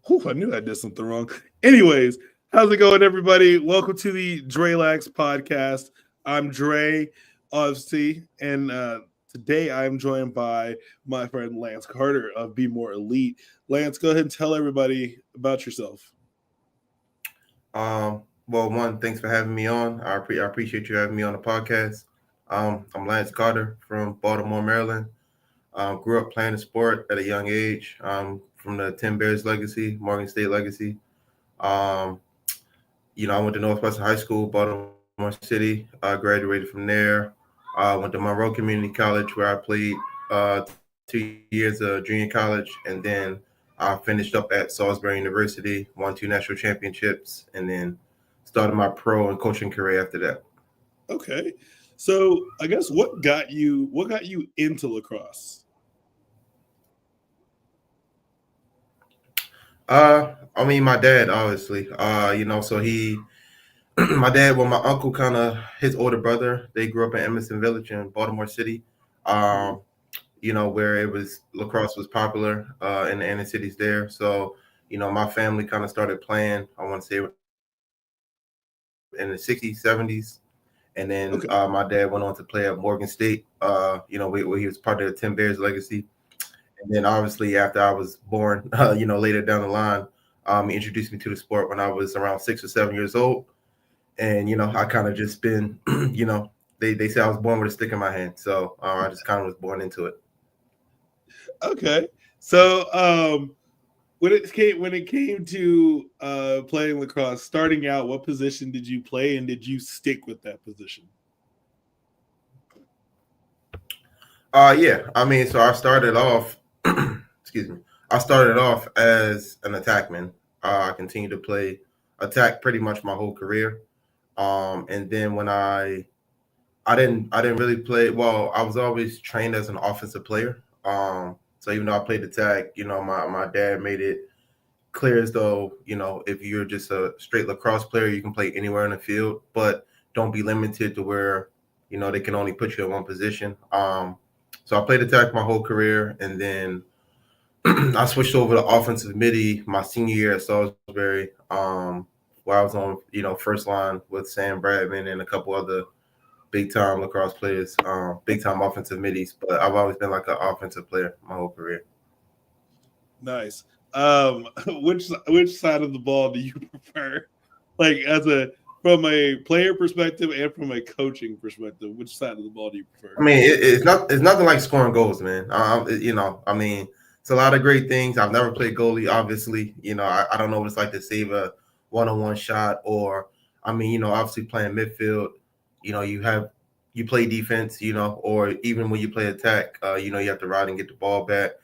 Whew, I knew I did something wrong. Anyways, how's it going, everybody? Welcome to the Drelax podcast. I'm Dre, obviously, and today I'm joined by my friend Lance Carter of Be More Elite. Lance, go ahead and tell everybody about yourself. Well, one, thanks for having me on. I appreciate you having me on the podcast. I'm Lance Carter from Baltimore, Maryland. Grew up playing the sport at a young age. From the Ten Bears legacy, Morgan State legacy. Um, I went to Northwestern High School, Baltimore City. Graduated from there. Went to Monroe Community College where I played 2 years of junior college, and then I finished up at Salisbury University, won 2 national championships, and then started my pro and coaching career after that. Okay, so I guess what got you into lacrosse? I mean, my dad, obviously. So my dad, well, my uncle, his older brother. They grew up in Emerson Village in Baltimore City. Um, where it was lacrosse was popular in the inner cities there. So, my family kind of started playing. I want to say in the '60s, '70s, and then Okay, my dad went on to play at Morgan State. Where he was part of the Ten Bears legacy. And then obviously after I was born, later down the line, he introduced me to the sport when I was around 6 or 7 years old. And, I kind of just been, they say I was born with a stick in my hand. So I just kind of was born into it. okay. So when it came to playing lacrosse, starting out, what position did you play, and did you stick with that position? Yeah. I mean, so I started off, excuse me, I started off as an attackman. I continued to play attack pretty much my whole career. And then when I didn't really play well. I was always trained as an offensive player. So even though I played attack, my dad made it clear as though, if you're just a straight lacrosse player, you can play anywhere in the field, but don't be limited to where, they can only put you in one position. So I played attack my whole career, and then I switched over to offensive midi my senior year at Salisbury, where I was on, first line with Sam Bradman and a couple other big time lacrosse players, big time offensive middies. But I've always been like an offensive player my whole career. Nice. Which side of the ball do you prefer? Like from a player perspective and from a coaching perspective, which side of the ball do you prefer? I mean, it's nothing like scoring goals, man. I mean, it's a lot of great things. I've never played goalie, obviously. I don't know what it's like to save a one-on-one shot, or I mean, obviously playing midfield. You play defense, or even when you play attack, you have to ride and get the ball back.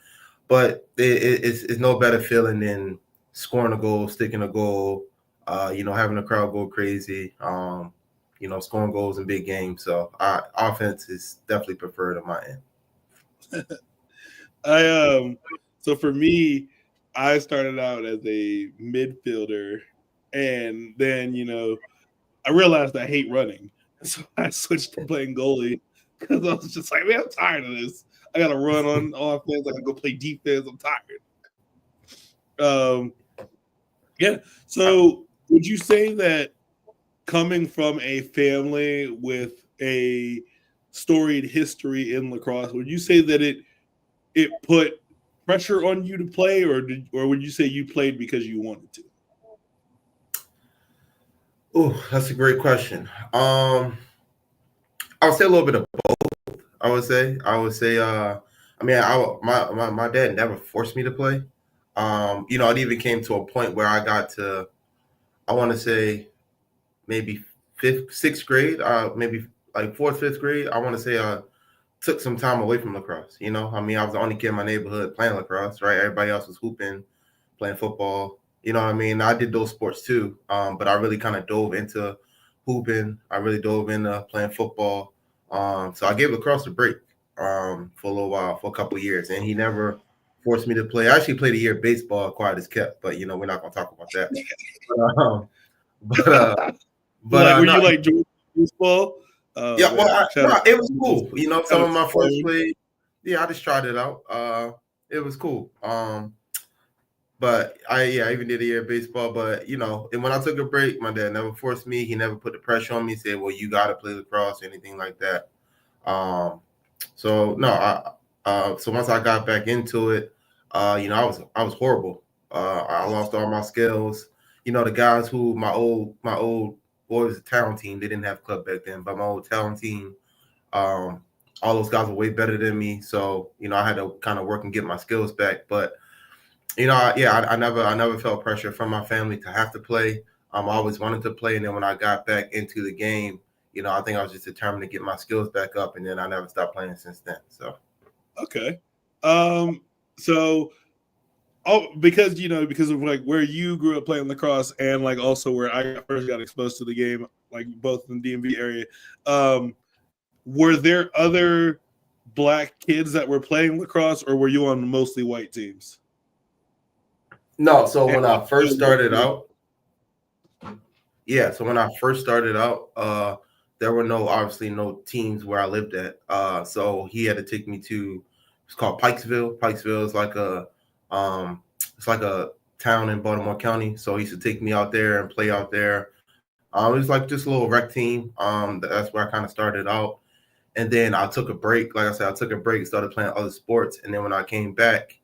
But it's no better feeling than scoring a goal, sticking a goal, having the crowd go crazy. Scoring goals in big games. So offense is definitely preferred on my end. I so for me, I started out as a midfielder, and then I realized I hate running, so I switched to playing goalie because I was just like, man, I'm tired of this. I got to run on offense. I got to go play defense. I'm tired. Yeah. So would you say that coming from a family with a storied history in lacrosse, would you say that it put pressure on you to play, or would you say you played because you wanted to? Oh, that's a great question. I would say a little bit of both. I would say. I mean, my dad never forced me to play. It even came to a point where I got to, I want to say, maybe fifth, sixth grade, maybe like fourth, fifth grade. I want to say I took some time away from lacrosse. I mean, I was the only kid in my neighborhood playing lacrosse, right? Everybody else was hooping, playing football. You know what I mean? I did those sports too, but I really kind of dove into hooping. I really dove into playing football. So I gave lacrosse a break for a little while, for a couple of years, and he never forced me to play. I actually played a year of baseball, quiet as kept, but we're not gonna talk about that. Um, but uh, Were no, you like George baseball? Oh yeah, well, man, shout no, out, it was cool. shout Some out of to my first Stone. play, yeah, I just tried it out. It was cool. But I even did a year of baseball. But and when I took a break, my dad never forced me. He never put the pressure on me. Said, "Well, you got to play lacrosse," or anything like that. Um, so no, so once I got back into it, I was horrible. I lost all my skills. The guys who my old boys talent team, they didn't have club back then, but my old talent team, um, all those guys were way better than me. So I had to kind of work and get my skills back. But I never felt pressure from my family to have to play. I always wanted to play, and then when I got back into the game, I think I was just determined to get my skills back up, and then I never stopped playing since then. So Okay. So because of like where you grew up playing lacrosse and like also where I first got exposed to the game, like both in the DMV area, were there other black kids that were playing lacrosse, or were you on mostly white teams? no, so And when I first started out, there were obviously no teams where I lived at. So he had to take me to, it's called Pikesville. Pikesville is it's like a town in Baltimore County. So he used to take me out there and play out there. It was like just a little rec team. That's where I kind of started out. And then I took a break. Like I said, I took a break, started playing other sports. And then when I came back,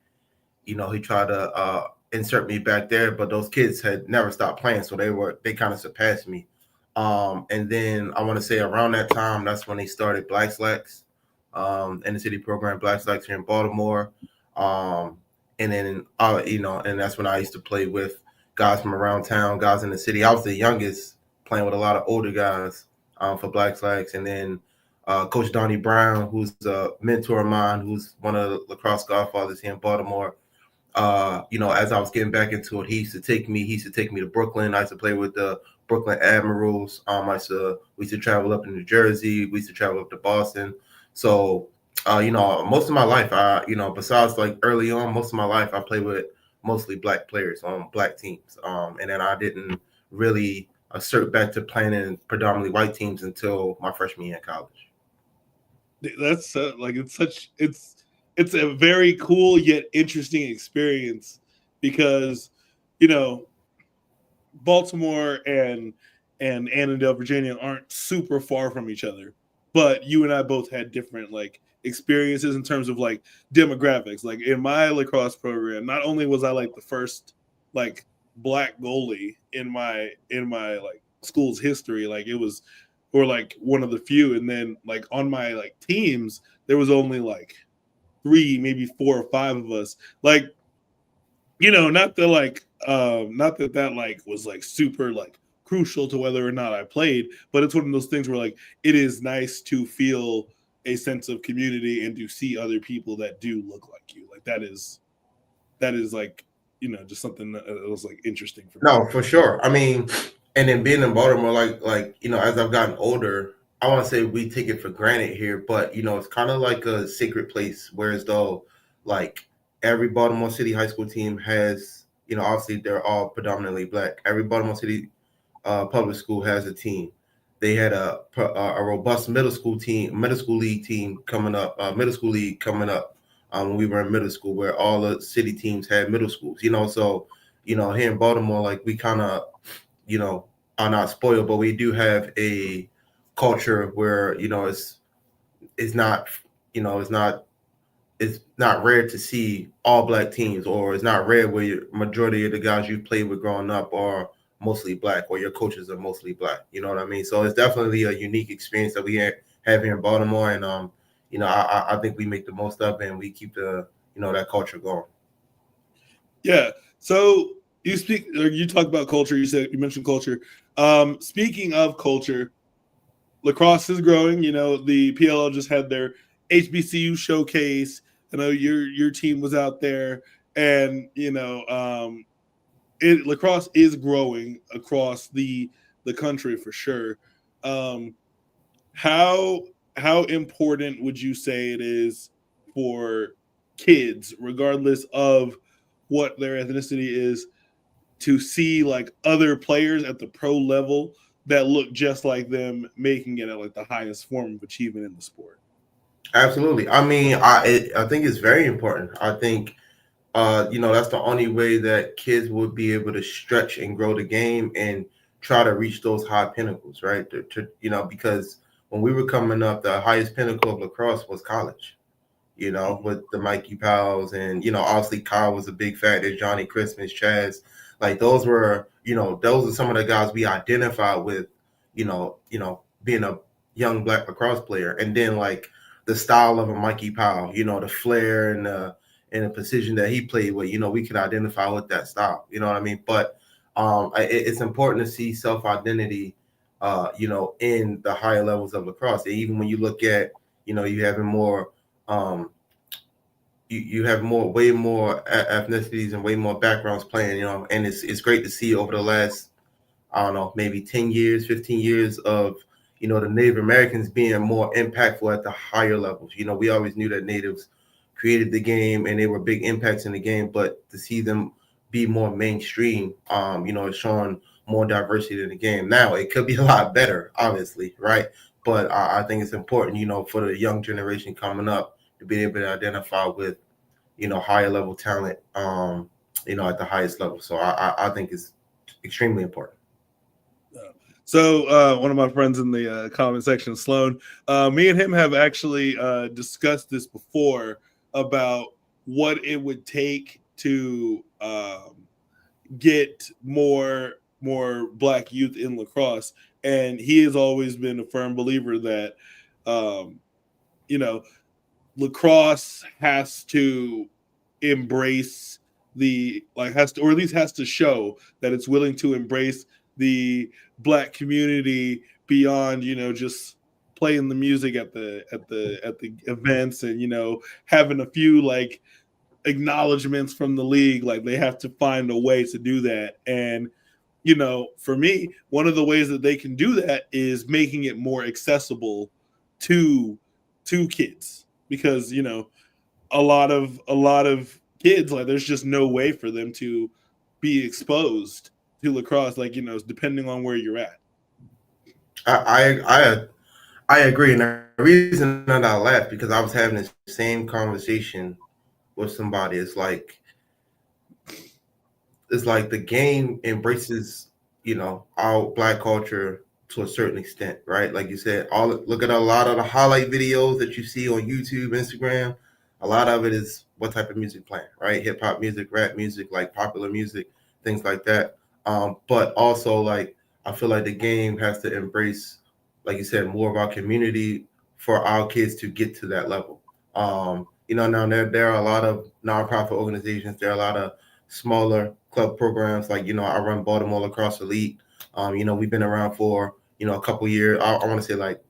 he tried to insert me back there, but those kids had never stopped playing, so they kind of surpassed me. And then I want to say around that time, that's when they started Black Slacks, in the city program, Black Slacks here in Baltimore. And then and that's when I used to play with guys from around town, guys in the city. I was the youngest, playing with a lot of older guys for Black Slacks, and then Coach Donnie Brown, who's a mentor of mine, who's one of the lacrosse godfathers here in Baltimore. As I was getting back into it, he used to take me to Brooklyn. I used to play with the Brooklyn Admirals. We used to travel up to New Jersey. We used to travel up to Boston. So, most of my life, besides like early on, most of my life I played with mostly black players on black teams. And then I didn't really assert back to playing in predominantly white teams until my freshman year in college. That's it's a very cool yet interesting experience because Baltimore and Annandale, Virginia aren't super far from each other, but you and I both had different like experiences in terms of like demographics. Like in my lacrosse program, not only was I like the first like black goalie in my like school's history, like it was or like one of the few, and then like on my like teams there was only like 3, maybe 4 or 5 of us. Like not that like not that like was like super like crucial to whether or not I played, but it's one of those things where like it is nice to feel a sense of community and to see other people that do look like you. Like that is like just something that was like interesting for me. No, for sure. I mean, and then being in Baltimore, as I've gotten older, I want to say we take it for granted here, but it's kind of like a sacred place. Whereas though, like every Baltimore City high school team has, obviously they're all predominantly black. Every Baltimore City public school has a team. They had a robust middle school league team coming up, middle school league coming up when we were in middle school, where all the city teams had middle schools. So here in Baltimore, like we kind of are not spoiled, but we do have a culture where it's not it's not rare to see all black teams, or it's not rare where your majority of the guys you played with growing up are mostly black, or your coaches are mostly black. You know what I mean? So it's definitely a unique experience that we have here in Baltimore, and I think we make the most of it, and we keep that culture going. Yeah. So you talk about culture. You mentioned culture. Speaking of culture, lacrosse is growing. The PLL just had their HBCU showcase. I know your team was out there, and lacrosse is growing across the country for sure. How how important would you say it is for kids, regardless of what their ethnicity is, to see like other players at the pro level that look just like them making it at like the highest form of achievement in the sport? Absolutely. I mean, I think it's very important. I think that's the only way that kids would be able to stretch and grow the game and try to reach those high pinnacles, right? Because when we were coming up, the highest pinnacle of lacrosse was college, with the Mikey Powells and, obviously Kyle was a big factor, Johnny Christmas, Chaz. Like those are some of the guys we identified with, being a young black lacrosse player. And then like the style of a Mikey Powell, the flair and the precision that he played with, we can identify with that style. You know what I mean? But it's important to see self-identity, in the higher levels of lacrosse. And even when you look at, you having more um, you have way more ethnicities and way more backgrounds playing, and it's great to see over the last, I don't know, maybe 10 years, 15 years of, the Native Americans being more impactful at the higher levels. We always knew that natives created the game and they were big impacts in the game, but to see them be more mainstream, it's showing more diversity in the game. Now it could be a lot better, obviously, right? But I think it's important, for the young generation coming up to be able to identify with, higher level talent, at the highest level. So I think it's extremely important. So one of my friends in the comment section, Sloan, me and him have actually discussed this before about what it would take to get more black youth in lacrosse, and he has always been a firm believer that um, lacrosse has to embrace has to, or at least has to show that it's willing to embrace the black community beyond just playing the music at the events and having a few acknowledgments from the league. Like they have to find a way to do that. And for me, one of the ways that they can do that is making it more accessible to kids, because a lot of kids, like there's just no way for them to be exposed to lacrosse, depending on where you're at. I agree, and the reason that I laugh because I was having the same conversation with somebody. It's like the game embraces, our black culture to a certain extent, right? Like you said, look at a lot of the highlight videos that you see on YouTube, Instagram. A lot of it is what type of music playing, right? Hip hop music, rap music, like popular music, things like that. But also, like I feel like the game has to embrace, like you said, more of our community for our kids to get to that level. Now there are a lot of nonprofit organizations. There are a lot of smaller club programs. Like, I run Baltimore Lacrosse Elite. We've been around for, a couple years. I want to say like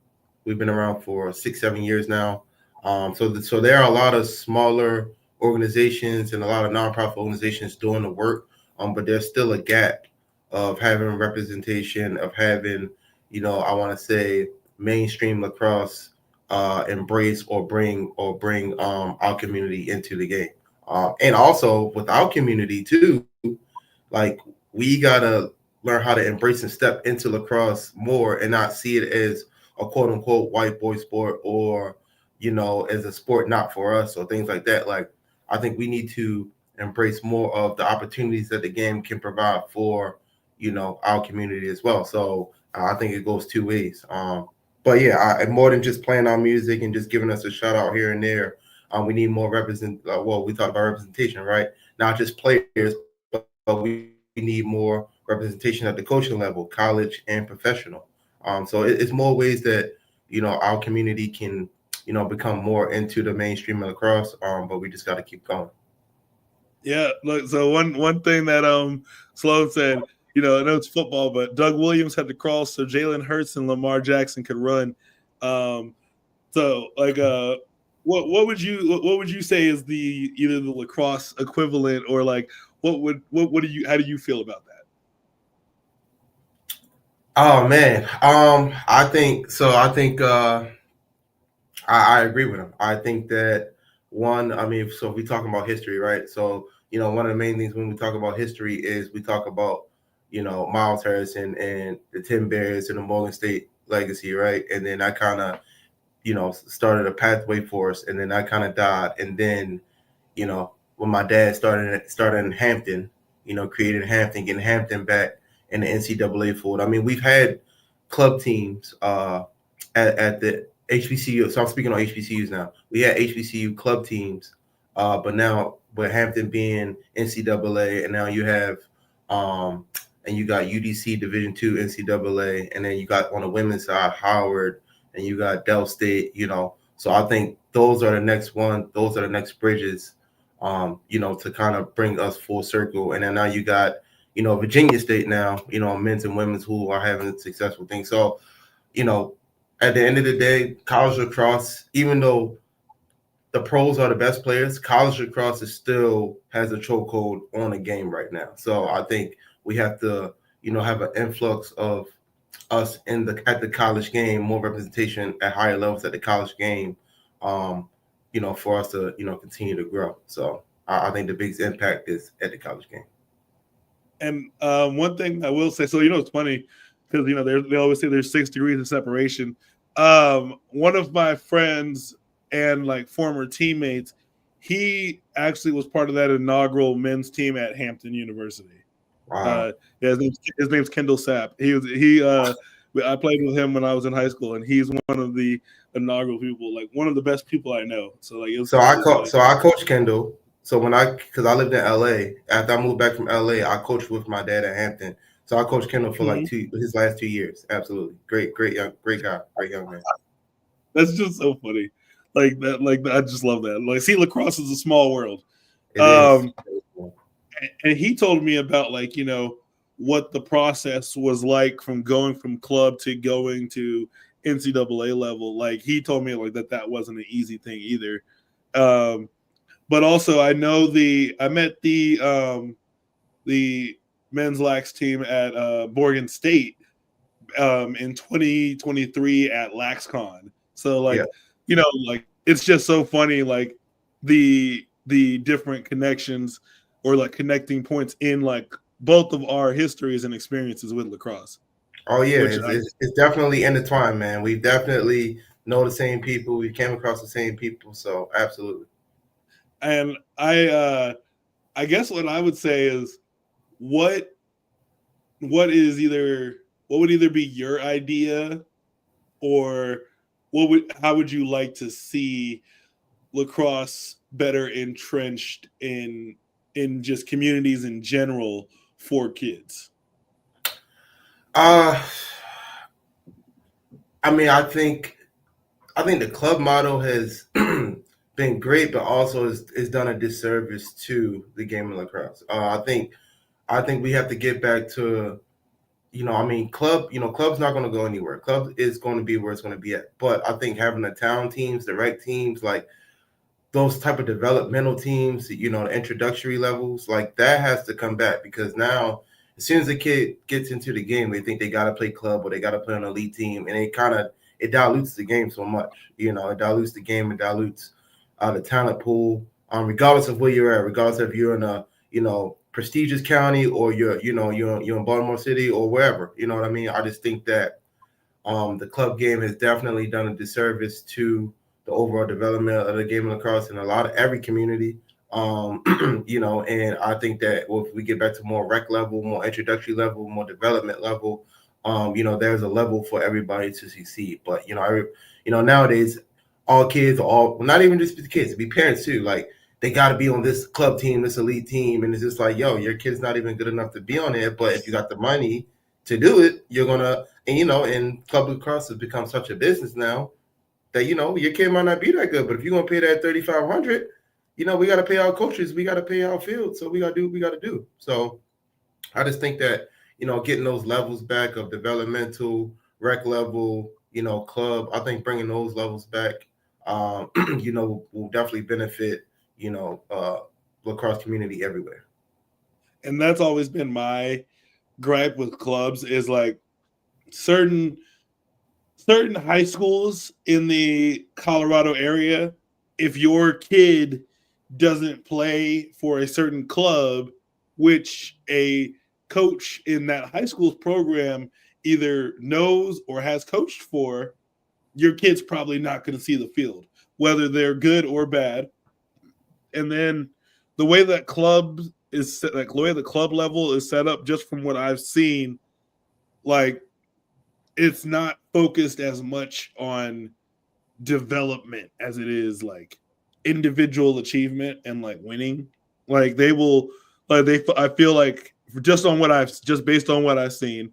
we've been around for 6-7 years now. So there are a lot of smaller organizations and a lot of nonprofit organizations doing the work. But there's still a gap of having representation, of having, I want to say mainstream lacrosse embrace or bring our community into the game. And also with our community too, like we gotta learn how to embrace and step into lacrosse more and not see it as a quote unquote white boy sport or as a sport not for us or things like that. Like I think we need to embrace more of the opportunities that the game can provide for our community as well. So I think it goes two ways. But yeah, more than just playing our music and just giving us a shout out here and there. We need more we talk about representation, right? Not just players, but we need more representation at the coaching level, college and professional. So it's more ways that our community can become more into the mainstream of lacrosse. But we just got to keep going. Yeah, look. So one thing that Sloan said, I know it's football, but Doug Williams had to crawl so Jalen Hurts and Lamar Jackson could run. So what would you say is either the lacrosse equivalent, or like what do you how do you feel about that? Oh man, I think so. I agree with him. I think that one, I mean, so if we talk about history, right? So, one of the main things when we talk about history is we talk about, Miles Harrison and the Tim Bears and the Morgan State legacy, right? And then that kind of, started a pathway for us, and then that kind of died. And then, when my dad started in Hampton, created Hampton, getting Hampton back in the NCAA fold. I mean, we've had club teams at the HBCU. So I'm speaking on HBCUs now. We had HBCU club teams, but now with Hampton being NCAA, and now you have and you got UDC Division II NCAA, and then you got on the women's side Howard, and you got Del State. So I think those are the next one. Those are the next bridges, to kind of bring us full circle. And then now you got, Virginia State now, men's and women's who are having successful things. So, at the end of the day, college lacrosse, even though the pros are the best players, college lacrosse still has a chokehold on the game right now. So I think we have to, have an influx of us at the college game, more representation at higher levels at the college game, for us to, continue to grow. So I think the biggest impact is at the college game. And one thing I will say, so it's funny because they always say there's 6 degrees of separation. One of my friends and like former teammates, he actually was part of that inaugural men's team at Hampton University. Wow. Yeah, his name's Kendall Sapp. I played with him when I was in high school, and he's one of the inaugural people, like one of the best people I know. So like, I coached Kendall. So because I lived in LA, after I moved back from LA, I coached with my dad at Hampton. So I coached Kendall for like his last 2 years. Absolutely, great guy, great young man. That's just so funny, like that. Like I just love that. Like, see, lacrosse is a small world. It is. And he told me about like what the process was like from going from club to going to NCAA level. Like he told me like that wasn't an easy thing either. But also I know I met the men's lax team at Morgan State in 2023 at LaxCon. So like, like it's just so funny, like the different connections or like connecting points in like both of our histories and experiences with lacrosse. Oh yeah, it's definitely intertwined, man. We definitely know the same people. We came across the same people, so absolutely. And I guess what I would say is what would either be your idea, or how would you like to see lacrosse better entrenched in just communities in general for kids? I mean, I think the club model has been great, but also is done a disservice to the game of lacrosse. I think we have to get back to, club's not going to go anywhere. Club is going to be where it's going to be at. But I think having the town teams, the rec teams, like those type of developmental teams, the introductory levels, like that has to come back, because now as soon as the kid gets into the game, they think they got to play club or they got to play on an elite team, and it dilutes the game so much. It dilutes the game, it dilutes the talent pool, regardless of where you're at, regardless if you're in a prestigious county or you're in Baltimore City or wherever. You know what I mean? I just think that the club game has definitely done a disservice to the overall development of the game of lacrosse in every community. And I think that if we get back to more rec level, more introductory level, more development level, there's a level for everybody to succeed. But nowadays, all kids, not even just the kids, it be parents too. Like they got to be on this club team, this elite team, and it's just like, yo, your kid's not even good enough to be on it. But if you got the money to do it, you're gonna, and club lacrosse has become such a business now that your kid might not be that good, but if you're gonna pay that $3,500, we got to pay our coaches, we got to pay our field, so we got to do what we got to do. So I just think that getting those levels back of developmental, rec level, club, I think bringing those levels back, will definitely benefit lacrosse community everywhere. And that's always been my gripe with clubs, is like certain high schools in the Colorado area, if your kid doesn't play for a certain club, which a coach in that high school's program either knows or has coached for, your kid's probably not going to see the field, whether they're good or bad. And then the way that club is set, like the way the club level is set up, just from what I've seen, like it's not focused as much on development as it is like individual achievement and like winning. Like they will, like I feel like just based on what I've seen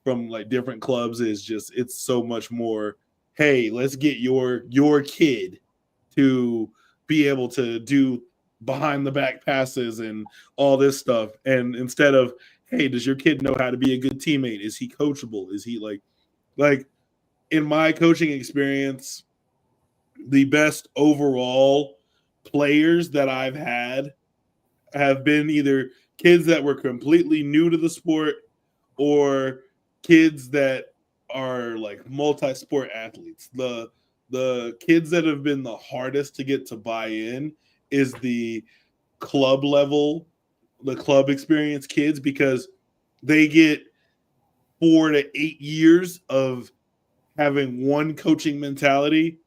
from like different clubs, is just it's so much more. Hey, let's get your kid to be able to do behind the back passes and all this stuff, and instead of, hey, does your kid know how to be a good teammate? Is he coachable? Is he like in my coaching experience, the best overall players that I've had have been either kids that were completely new to the sport or kids that are like multi-sport athletes. The kids that have been the hardest to get to buy in is the club level, the club experience kids, because they get 4 to 8 years of having one coaching mentality,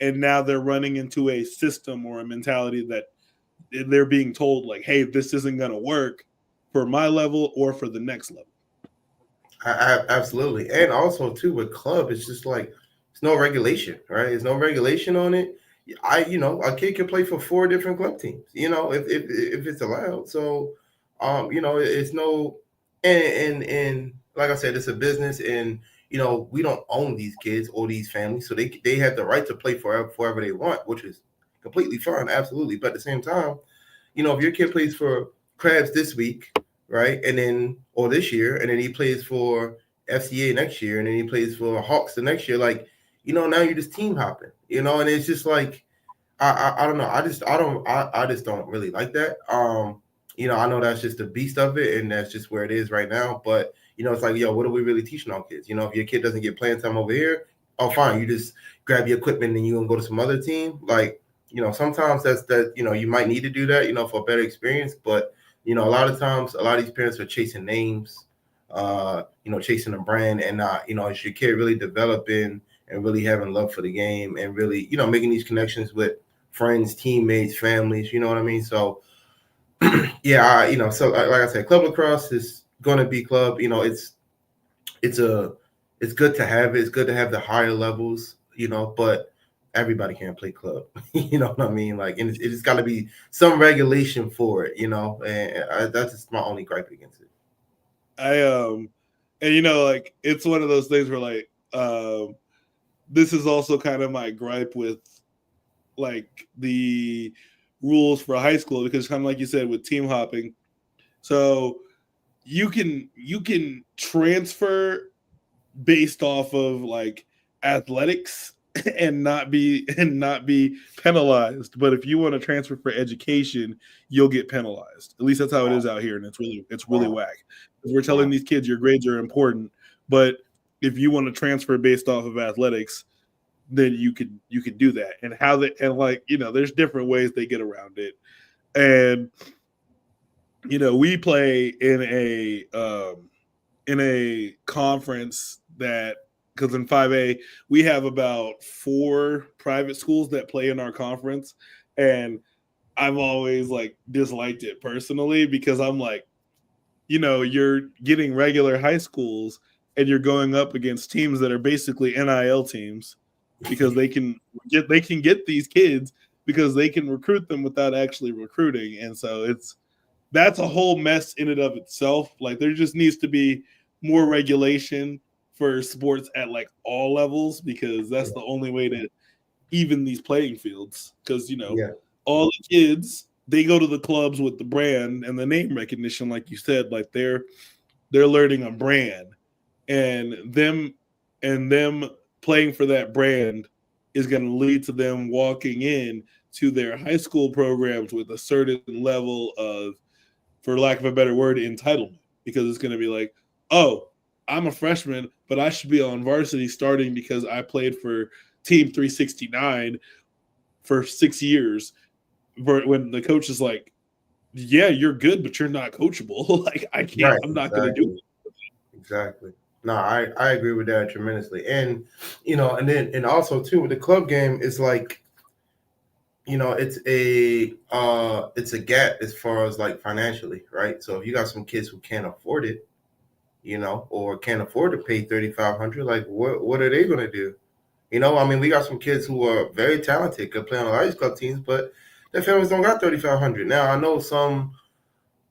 and now they're running into a system or a mentality that they're being told like, hey, this isn't going to work for my level or for the next level. Absolutely. And also too with club, it's just like it's no regulation, right? There's no regulation on it. A kid can play for 4 different club teams, if it's allowed. So it's no, and like I said, it's a business, and we don't own these kids or these families, so they have the right to play forever they want, which is completely fine, absolutely. But at the same time, if your kid plays for Crabs this week, right, and then or this year, and then he plays for FCA next year, and then he plays for Hawks the next year, like now you're just team hopping, and it's just like I don't know, I just don't really like that. I know that's just the beast of it, and that's just where it is right now. But it's like, yo, what are we really teaching our kids? If your kid doesn't get playing time over here, oh fine, you just grab your equipment and you gonna go to some other team, like. Sometimes that you might need to do that, for a better experience. But, a lot of times, a lot of these parents are chasing names, chasing a brand, and not, is your kid really developing and really having love for the game and really, making these connections with friends, teammates, families, you know what I mean? So, yeah, so like I said, club lacrosse is going to be club, it's good to have it. It's good to have the higher levels, but everybody can't play club. You know what I mean? Like, and it's got to be some regulation for it, and that's just my only gripe against it. And like it's one of those things where like this is also kind of my gripe with like the rules for high school, because kind of like you said with team hopping, so you can transfer based off of like athletics and not be penalized. But if you want to transfer for education, you'll get penalized. At least that's how it is out here, and it's really whack. Because we're telling these kids your grades are important, but if you want to transfer based off of athletics, then you could do that. And there's different ways they get around it. And we play in a conference that, because in 5A we have about 4 private schools that play in our conference, and I've always like disliked it personally, because I'm like, you're getting regular high schools and you're going up against teams that are basically NIL teams, because they can get these kids because they can recruit them without actually recruiting. And so that's a whole mess in and of itself. Like, there just needs to be more regulation for sports at like all levels, because that's the only way to even these playing fields. Because all the kids, they go to the clubs with the brand and the name recognition, like you said, like they're learning a brand, and them playing for that brand is going to lead to them walking in to their high school programs with a certain level of, for lack of a better word, entitlement, because it's going to be like, oh, I'm a freshman, but I should be on varsity starting because I played for Team 369 for 6 years. When the coach is like, yeah, you're good, but you're not coachable. Like, I can't, Right, I'm not going to do it. Exactly. No, I agree with that tremendously. And, and also too with the club game, it's like, it's a gap as far as like financially, right? So if you got some kids who can't afford it, or can't afford to pay 3,500, like what are they gonna do? I mean, we got some kids who are very talented, could play on the Lions Club teams, but their families don't got 3,500. Now I know some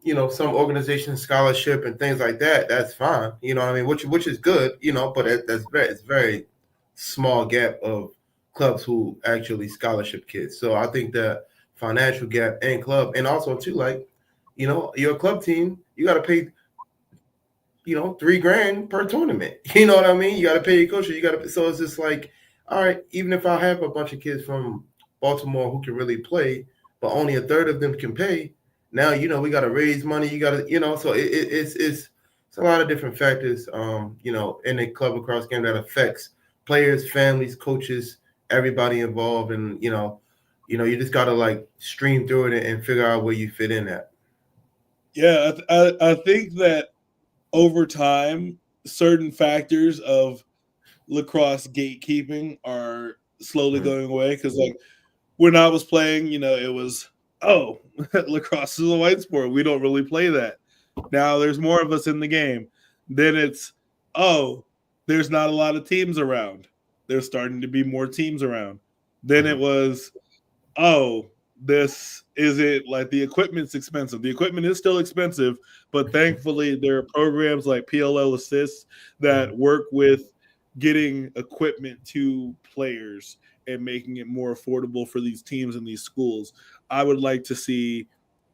organizations scholarship and things like that. That's fine, what I mean, which is good, but it's very small gap of clubs who actually scholarship kids. So I think that financial gap and club, and also too, like, your club team, you got to pay, $3,000 per tournament. You know what I mean? You got to pay your coach. You got to. So it's just like, all right, even if I have a bunch of kids from Baltimore who can really play, but only a third of them can pay. Now we got to raise money. You got to, So it's a lot of different factors. In a club across game that affects players, families, coaches, everybody involved, and you just got to like stream through it and figure out where you fit in at. Yeah, I think that over time, certain factors of lacrosse gatekeeping are slowly Mhm. going away. Because like when I was playing, it was, oh, lacrosse is a white sport. We don't really play that. Now there's more of us in the game. Then it's, oh, there's not a lot of teams around. There's starting to be more teams around. Then it Mhm. was, oh, this isn't like the equipment's expensive. The equipment is still expensive, but thankfully there are programs like PLL Assist that Mhm. work with getting equipment to players and making it more affordable for these teams and these schools. I would like to see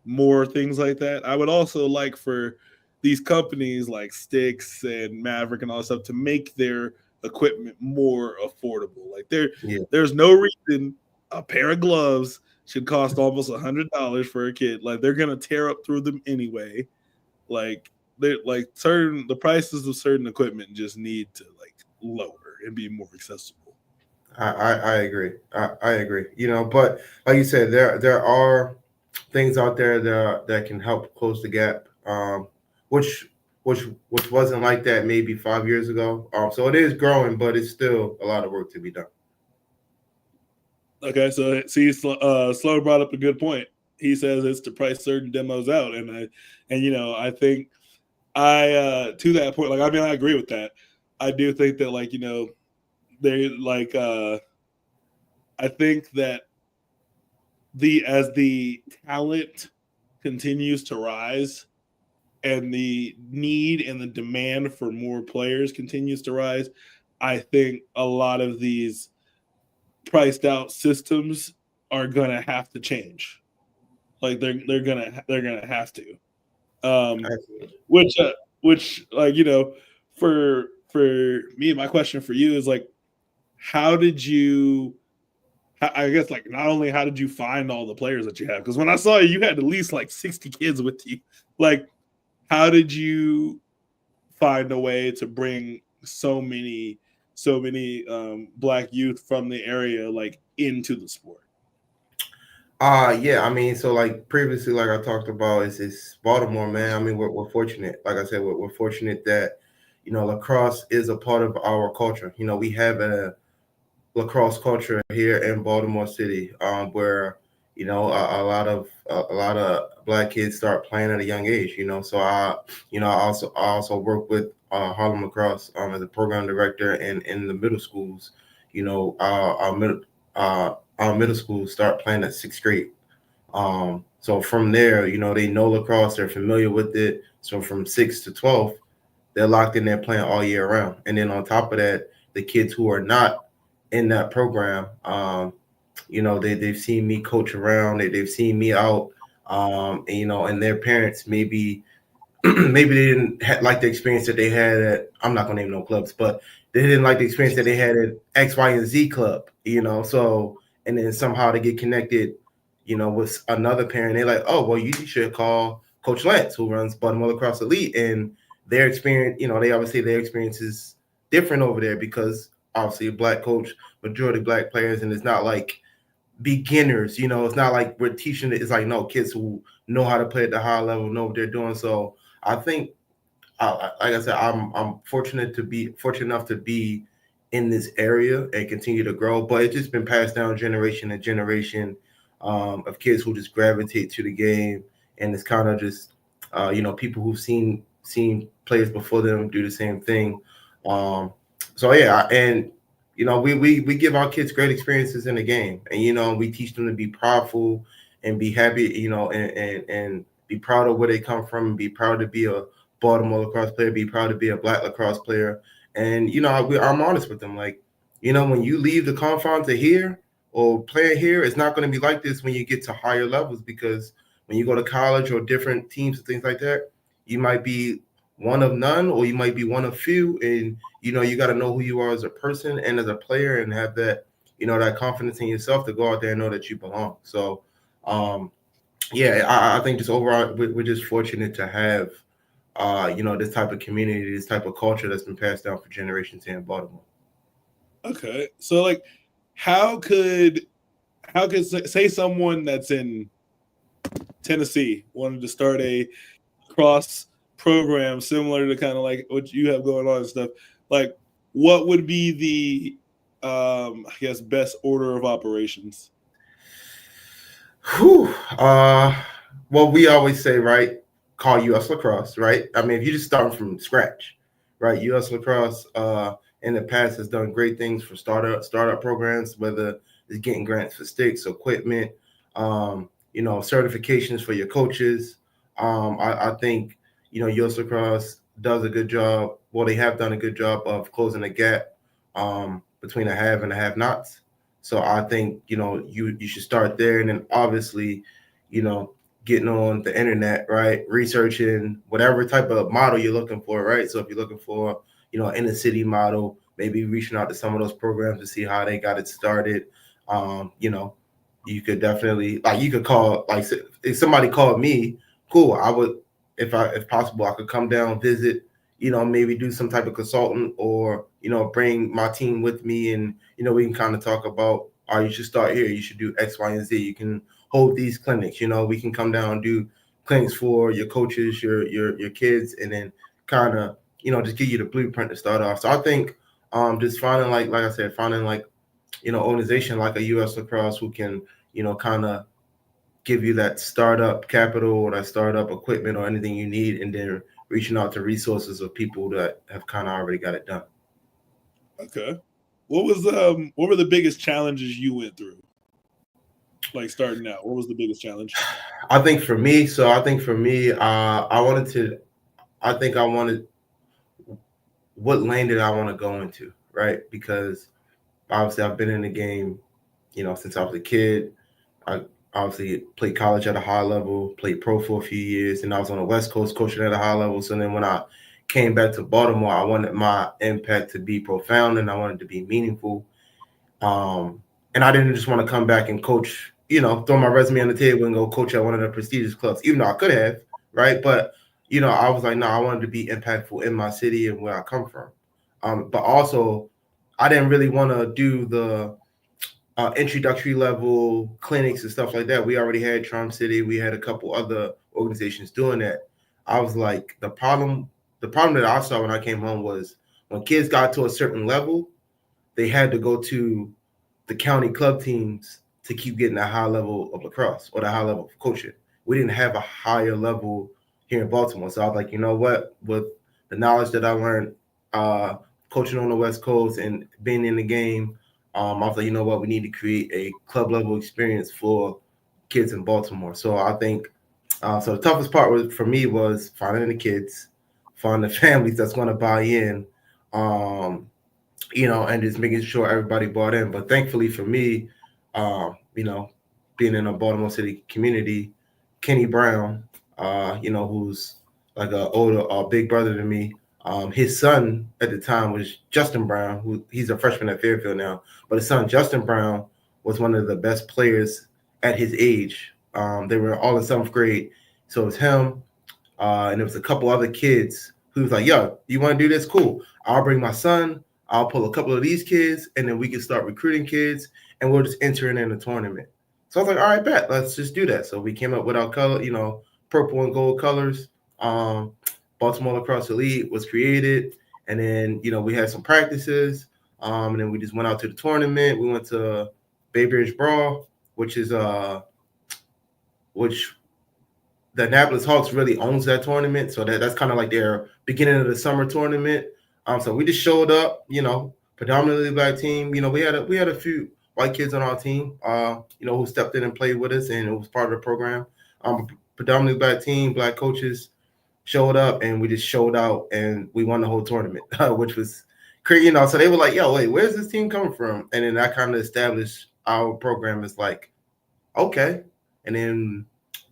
more things like that. I would also like for these companies like Sticks and Maverick and all that stuff to make their equipment more affordable. Like Yeah. there's no reason a pair of gloves should cost almost $100 for a kid. Like they're gonna tear up through them anyway. Like they're like certain the prices of certain equipment just need to like lower and be more accessible. I agree. I agree. But like you said, there are things out there that can help close the gap. Which which wasn't like that maybe 5 years ago. So it is growing, but it's still a lot of work to be done. Okay, so see, Slow brought up a good point. He says it's to price certain demos out, and I think I to that point, like I mean, I agree with that. I do think that like they like I think that the as the talent continues to rise and the need and the demand for more players continues to rise, I think a lot of these priced out systems are gonna have to change. Like they're gonna have to. Um, Absolutely. which uh, which like for me, my question for you is like, how did you? I guess like not only how did you find all the players that you have? Because when I saw you, you had at least like 60 kids with you. Like, how did you find a way to bring so many black youth from the area like into the sport? Yeah, I mean, so like previously, like I talked about, is Baltimore, man. I mean, we're fortunate. Like I said, we're fortunate that lacrosse is a part of our culture. We have a lacrosse culture here in Baltimore City, where a lot of black kids start playing at a young age. So I also work with Harlem Lacrosse as a program director, and in the middle schools, our middle schools start playing at sixth grade. So from there, they know lacrosse, they're familiar with it. So from 6 to 12, they're locked in there playing all year round. And then on top of that, the kids who are not in that program, they've seen me coach around, they've seen me out, and their parents maybe maybe they didn't like the experience that they had at, I'm not gonna name no clubs, but they didn't like the experience that they had at X, Y, and Z club, so, and then somehow they get connected, with another parent. They're like, oh, well, you should call Coach Lantz, who runs Baltimore Lacrosse Elite, and their experience, they obviously their experience is different over there because obviously a black coach, majority black players, and it's not like beginners, it's not like we're teaching it. It's like, no, kids who know how to play at the high level, know what they're doing. So I think, like I said, I'm fortunate enough to be in this area and continue to grow. But it's just been passed down generation to generation. of kids who just gravitate to the game, and it's kind of just people who've seen players before them do the same thing. So yeah, and we give our kids great experiences in the game, and we teach them to be proudful and be happy, and be proud of where they come from, and be proud to be a Baltimore lacrosse player, be proud to be a Black lacrosse player, and I'm honest with them, like when you leave the confines of here or playing here, it's not going to be like this when you get to higher levels, because when you go to college or different teams and things like that, you might be one of none or you might be one of few, and you got to know who you are as a person and as a player, and have that that confidence in yourself to go out there and know that you belong. So yeah, I think just overall we're just fortunate to have this type of community, this type of culture that's been passed down for generations here in Baltimore. Okay, so like, how could say someone that's in Tennessee wanted to start a cross program similar to kind of like what you have going on and stuff, like what would be the I guess best order of operations? Whew. Well, we always say, right, call US Lacrosse, right? I mean, if you just start from scratch, right? US Lacrosse in the past has done great things for startup programs, whether it's getting grants for sticks, equipment, certifications for your coaches. I think, US Lacrosse does a good job. Well, they have done a good job of closing the gap between the have and the have nots. So I think you should start there, and then obviously, getting on the internet, right, researching whatever type of model you're looking for, right. So if you're looking for inner city model, maybe reaching out to some of those programs to see how they got it started. You could definitely, like, you could call, like, if somebody called me, cool. I would, if possible, I could come down, visit, maybe do some type of consultant, or bring my team with me, and we can kind of talk about, oh, you should start here, you should do X, Y, and Z. You can hold these clinics. We can come down and do clinics for your coaches, your kids, and then kind of just give you the blueprint to start off. So I think just finding, like I said, finding like organization like a US Lacrosse who can kind of give you that startup capital or that startup equipment or anything you need, and then reaching out to resources of people that have kind of already got it done. Okay, what were the biggest challenges you went through, like starting out? What was the biggest challenge? I think for me, I wanted, what lane did I want to go into, right? Because obviously I've been in the game, since I was a kid. I obviously played college at a high level, played pro for a few years, and I was on the West Coast coaching at a high level. So then when I came back to Baltimore, I wanted my impact to be profound, and I wanted to be meaningful. And I didn't just want to come back and coach, throw my resume on the table and go coach at one of the prestigious clubs, even though I could have, right? But, I was like, no, I wanted to be impactful in my city and where I come from. But also, I didn't really want to do the introductory level clinics and stuff like that. We already had Charm City. We had a couple other organizations doing that. I was like, the problem that I saw when I came home was when kids got to a certain level, they had to go to the county club teams to keep getting a high level of lacrosse or the high level of coaching. We didn't have a higher level here in Baltimore. So I was like, you know what? With the knowledge that I learned coaching on the West Coast and being in the game, I was like, you know what? We need to create a club level experience for kids in Baltimore. So I think so the toughest part for me was finding the kids, finding the families that's going to buy in. And just making sure everybody bought in. But thankfully for me, being in a Baltimore City community, Kenny Brown, who's like a older, big brother to me. His son at the time was Justin Brown, who he's a freshman at Fairfield now. But his son, Justin Brown, was one of the best players at his age. They were all in 7th grade. So it was him, and there was a couple other kids who was like, yo, you want to do this? Cool. I'll bring my son. I'll pull a couple of these kids, and then we can start recruiting kids, and we'll just enter in the tournament. So I was like, all right, bet. Let's just do that. So we came up with our color, purple and gold colors. Baltimore Lacrosse Elite was created, and then, we had some practices, and then we just went out to the tournament. We went to Bay Bridge Brawl, which is which the Annapolis Hawks really owns that tournament. So that's kind of like their beginning of the summer tournament. So we just showed up, predominantly black team. We had a few white kids on our team, who stepped in and played with us, and it was part of the program. Predominantly black team, black coaches showed up, and we just showed out, and we won the whole tournament, which was crazy. So they were like, "Yo, wait, where's this team coming from?" And then that kind of established our program as like, okay. And then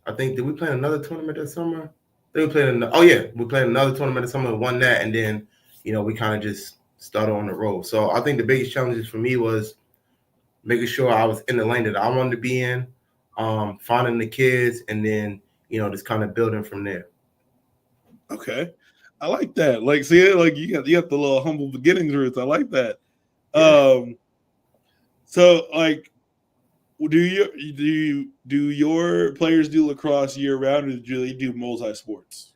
I think, did we play another tournament that summer? I think we played we played another tournament that summer, won that, and then we kind of just started on the road. So I think the biggest challenges for me was making sure I was in the lane that I wanted to be in, finding the kids, and then just kind of building from there. Okay, I like that. Like, see, like you got the little humble beginnings roots. I like that. Yeah. So like, do your players do lacrosse year round, or do they do multi sports?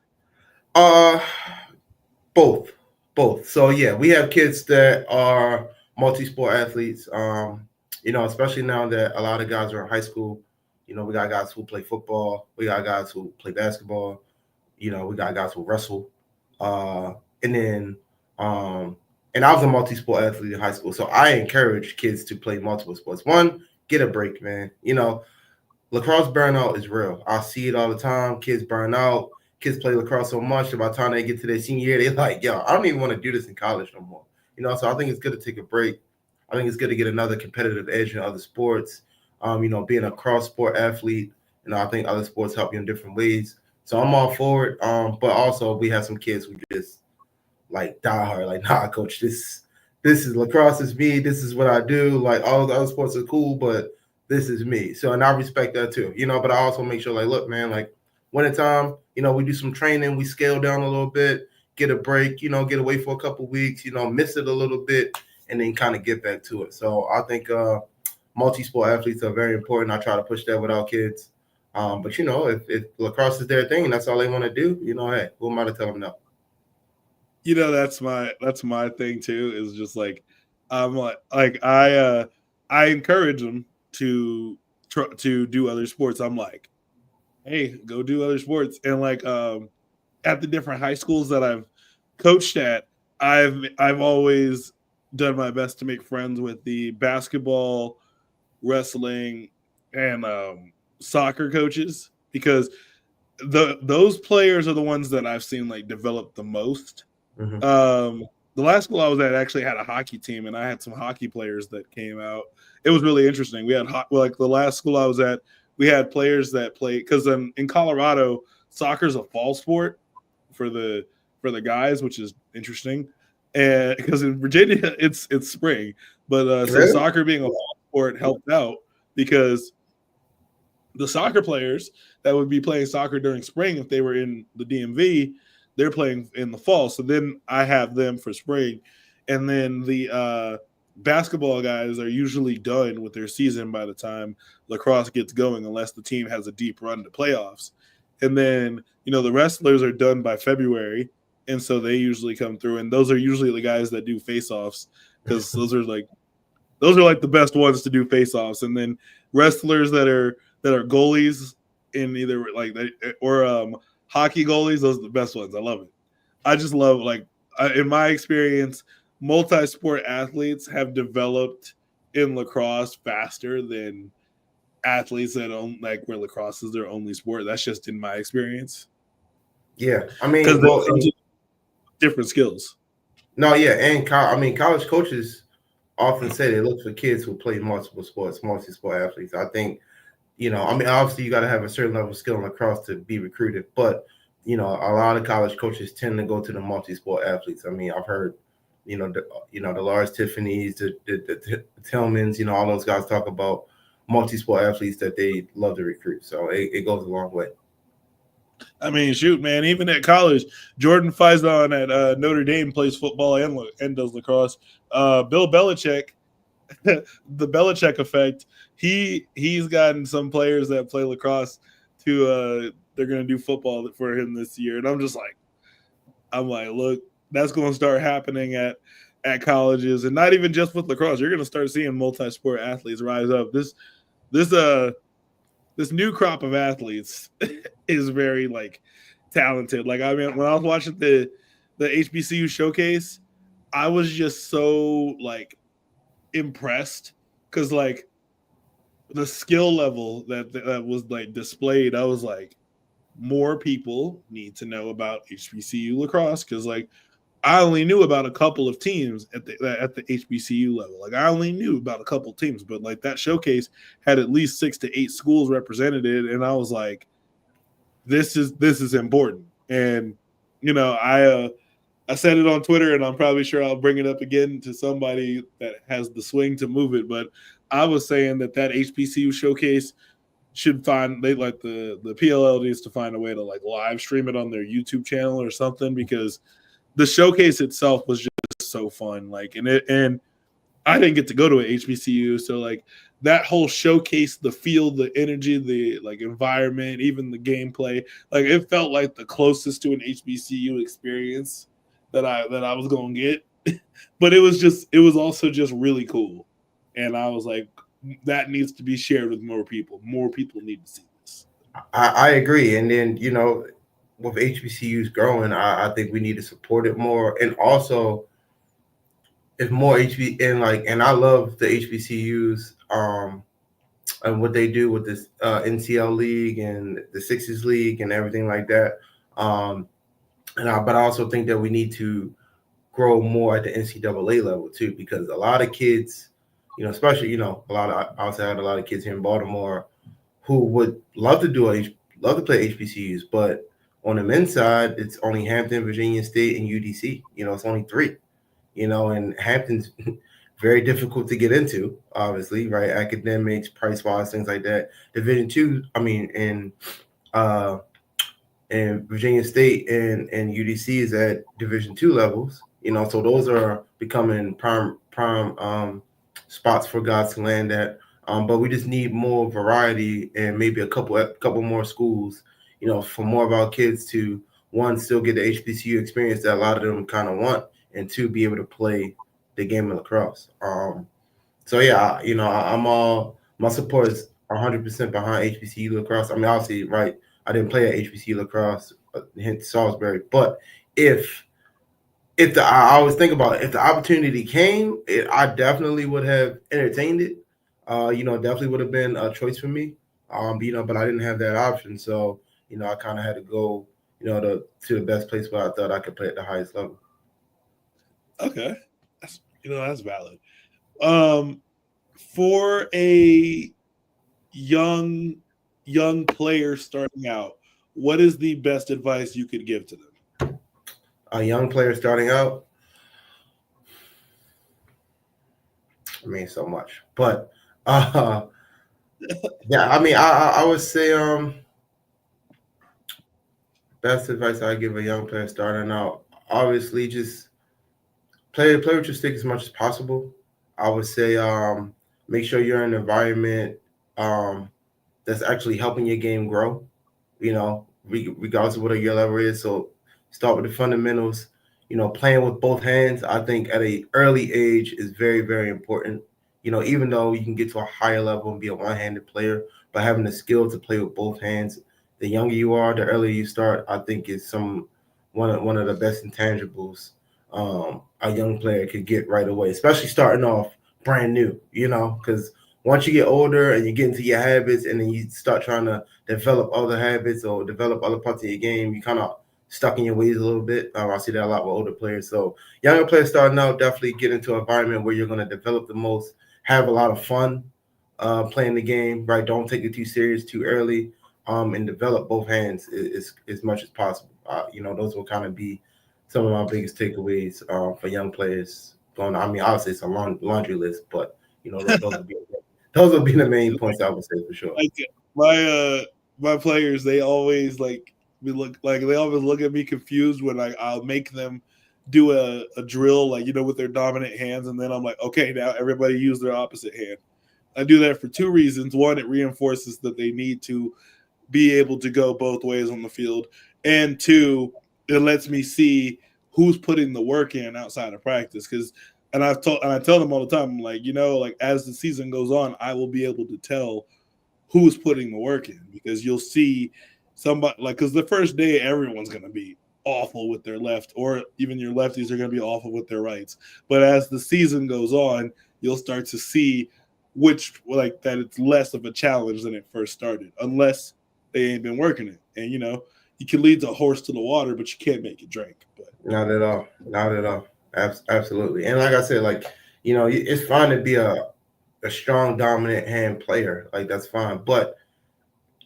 Both. So yeah, we have kids that are multi-sport athletes. Especially now that a lot of guys are in high school. We got guys who play football. We got guys who play basketball. We got guys who wrestle. And then and I was a multi-sport athlete in high school, so I encourage kids to play multiple sports. One, get a break, man. Lacrosse burnout is real. I see it all the time. Kids burn out. Kids play lacrosse so much that by the time they get to their senior year, they're like, yo, I don't even want to do this in college no more. So I think it's good to take a break. I think it's good to get another competitive edge in other sports. Being a cross-sport athlete, I think other sports help you in different ways. So I'm all for it. But also we have some kids who just like die hard, like, nah, coach, this is lacrosse is me. This is what I do. Like all the other sports are cool, but this is me. So, and I respect that too, but I also make sure, like, look, man, like wintertime, we do some training, we scale down a little bit, get a break, get away for a couple of weeks, miss it a little bit, and then kind of get back to it. So I think multi-sport athletes are very important. I try to push that with our kids. But if lacrosse is their thing and that's all they want to do, hey, who am I to tell them no? That's my thing too, is just like, I'm like I encourage them to do other sports. I'm like, hey, go do other sports. And like at the different high schools that I've coached at, I've always done my best to make friends with the basketball, wrestling, and soccer coaches, because those players are the ones that I've seen like develop the most. Mm-hmm. The last school I was at actually had a hockey team, and I had some hockey players that came out. It was really interesting. We had like the last school I was at, we had players that played, because in Colorado, soccer's a fall sport for the guys, which is interesting. And because in Virginia it's spring, but so soccer being a fall sport helped out, because the soccer players that would be playing soccer during spring, if they were in the DMV, they're playing in the fall. So then I have them for spring. And then the basketball guys are usually done with their season by the time lacrosse gets going, unless the team has a deep run to playoffs. And then, the wrestlers are done by February. And so they usually come through. And those are usually the guys that do face-offs, because those are like the best ones to do face-offs. And then wrestlers that are goalies in either like or hockey goalies, those are the best ones. I love it. I just love, like, in my experience, multi-sport athletes have developed in lacrosse faster than athletes that don't, like, where lacrosse is their only sport. That's just in my experience. Yeah, I mean, because different skills. No, yeah, and college coaches often say they look for kids who play multiple sports, multi-sport athletes. I think, obviously you got to have a certain level of skill in lacrosse to be recruited, but a lot of college coaches tend to go to the multi-sport athletes. I mean, I've heard, the Lars Tiffany's, the Tillmans, all those guys talk about multi-sport athletes that they love to recruit. So it goes a long way. I mean, shoot, man, even at college, Jordan Faison at Notre Dame plays football and does lacrosse. Bill Belichick, the Belichick effect, he's gotten some players that play lacrosse to they're going to do football for him this year. And I'm like, look, that's going to start happening at colleges, and not even just with lacrosse. You're going to start seeing multi-sport athletes rise up. This this new crop of athletes is very like talented. Like I mean, when I was watching the HBCU showcase, I was just so like impressed because like the skill level that was like displayed, I was like, more people need to know about HBCU lacrosse because like I only knew about a couple of teams at the HBCU level. Like I only knew about a couple of teams, but like that showcase had at least 6 to 8 schools represented, and I was like, this is important. And you know, I said it on Twitter, and I'm probably sure I'll bring it up again to somebody that has the swing to move it. But I was saying that HBCU showcase should find they like the PLL needs to find a way to like live stream it on their YouTube channel or something because the showcase itself was just so fun. Like and I didn't get to go to an HBCU, so like that whole showcase, the feel, the energy, the like environment, even the gameplay, like it felt like the closest to an HBCU experience that I was gonna get. But it was also just really cool, and I was like, that needs to be shared with more people. More people need to see this. I agree. And then, with HBCUs growing, I think we need to support it more. And also, if more HB and I love the HBCUs and what they do with this NCL league and the Sixes league and everything like that. But I also think that we need to grow more at the NCAA level too, because a lot of kids, especially a lot of I also had a lot of kids here in Baltimore who would love to love to play HBCUs, but on the men's side, it's only Hampton, Virginia State, and UDC. It's only three. And Hampton's very difficult to get into, obviously, right? Academics, price wise, things like that. Division two, uh, and Virginia State and UDC is at Division two levels. So those are becoming prime spots for guys to land at. But we just need more variety and maybe a couple more schools, for more of our kids to one still get the HBCU experience that a lot of them kind of want, and two be able to play the game of lacrosse. So yeah, my support is 100% behind HBCU lacrosse. I mean, obviously, right? I didn't play at HBCU lacrosse, hence Salisbury. But I always think about it, if the opportunity came, I definitely would have entertained it. Definitely would have been a choice for me. But I didn't have that option, so I kind of had to go, to the best place where I thought I could play at the highest level. Okay, that's valid. For a young player starting out, what is the best advice you could give to them? A young player starting out, I mean, so much, but yeah, I mean, I would say best advice I give a young player starting out, obviously, just play with your stick as much as possible. I would say make sure you're in an environment that's actually helping your game grow, regardless of what your level is. So start with the fundamentals. Playing with both hands, I think at a early age is very, very important. Even though you can get to a higher level and be a one-handed player, but having the skill to play with both hands, the younger you are, the earlier you start, I think is one of the best intangibles a young player could get right away, especially starting off brand new, because once you get older and you get into your habits and then you start trying to develop other habits or develop other parts of your game, you kind of stuck in your ways a little bit. I see that a lot with older players. So younger players starting out, definitely get into an environment where you're going to develop the most, have a lot of fun playing the game, right? Don't take it too serious too early, and develop both hands as much as possible. Those will kind of be some of my biggest takeaways for young players. Obviously it's a laundry list, but those will be the main points I would say for sure. Like my players, they always they always look at me confused when I'll make them do a drill with their dominant hands, and then I'm like, okay, now everybody use their opposite hand. I do that for two reasons. One, it reinforces that they need to be able to go both ways on the field, and two, it lets me see who's putting the work in outside of practice. And I tell them all the time, I'm like, as the season goes on, I will be able to tell who's putting the work in, because you'll see somebody like, because the first day everyone's going to be awful with their left, or even your lefties are going to be awful with their rights. But as the season goes on, you'll start to see which, like, that it's less of a challenge than it first started, unless they ain't been working it. And you can lead the horse to the water, but you can't make it drink. But Not at all. Not at all. Absolutely. And like I said, like, it's fine to be a strong, dominant hand player. Like, that's fine. But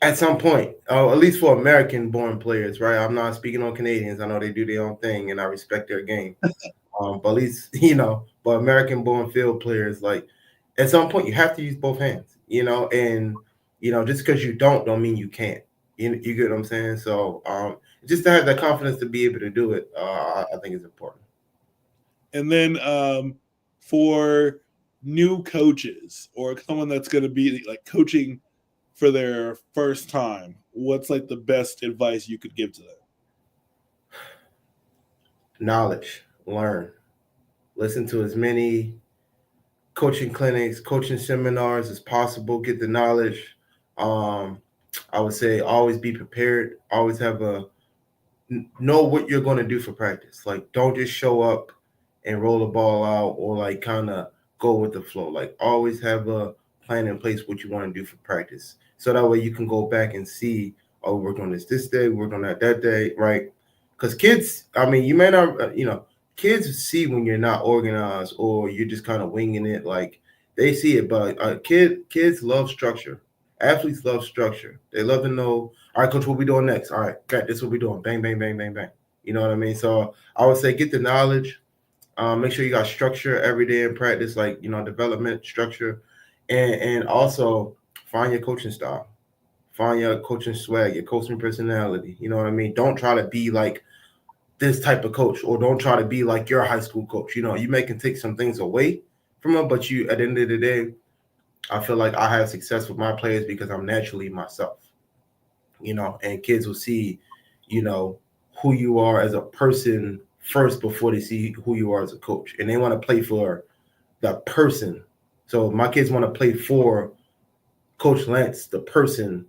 at some point, at least for American-born players, right? I'm not speaking on Canadians. I know they do their own thing, and I respect their game. But at least, but American-born field players, like, at some point, you have to use both hands, and, just because you don't mean you can't. You get what I'm saying? So, just to have that confidence to be able to do it, I think is important. and then for new coaches or someone that's going to be like coaching for their first time, what's like the best advice you could give to them? Knowledge, learn, listen to as many coaching clinics, coaching seminars as possible. Get the knowledge. Um, I would say always be prepared. Always have know what you're going to do for practice. Like, don't just show up and roll the ball out, or like kind of go with the flow. Like, always have a plan in place what you want to do for practice, so that way you can go back and see, oh, we worked on this day, we worked on that day, right? Because kids, I mean, you may not, kids see when you're not organized or you're just kind of winging it. Like, they see it, but kids love structure. Athletes love structure. They love to know, all right, coach, what we doing next? All right, got this, what we doing? Bang, bang, bang, bang, bang. You know what I mean? So I would say get the knowledge. Make sure you got structure every day in practice, like, development structure, and also find your coaching style, find your coaching swag, your coaching personality. You know what I mean? Don't try to be like this type of coach, or don't try to be like your high school coach. You may can take some things away from them, but at the end of the day, I feel like I have success with my players because I'm naturally myself. And kids will see, who you are as a person first before they see who you are as a coach. And they want to play for the person. So my kids want to play for Coach Lantz, the person.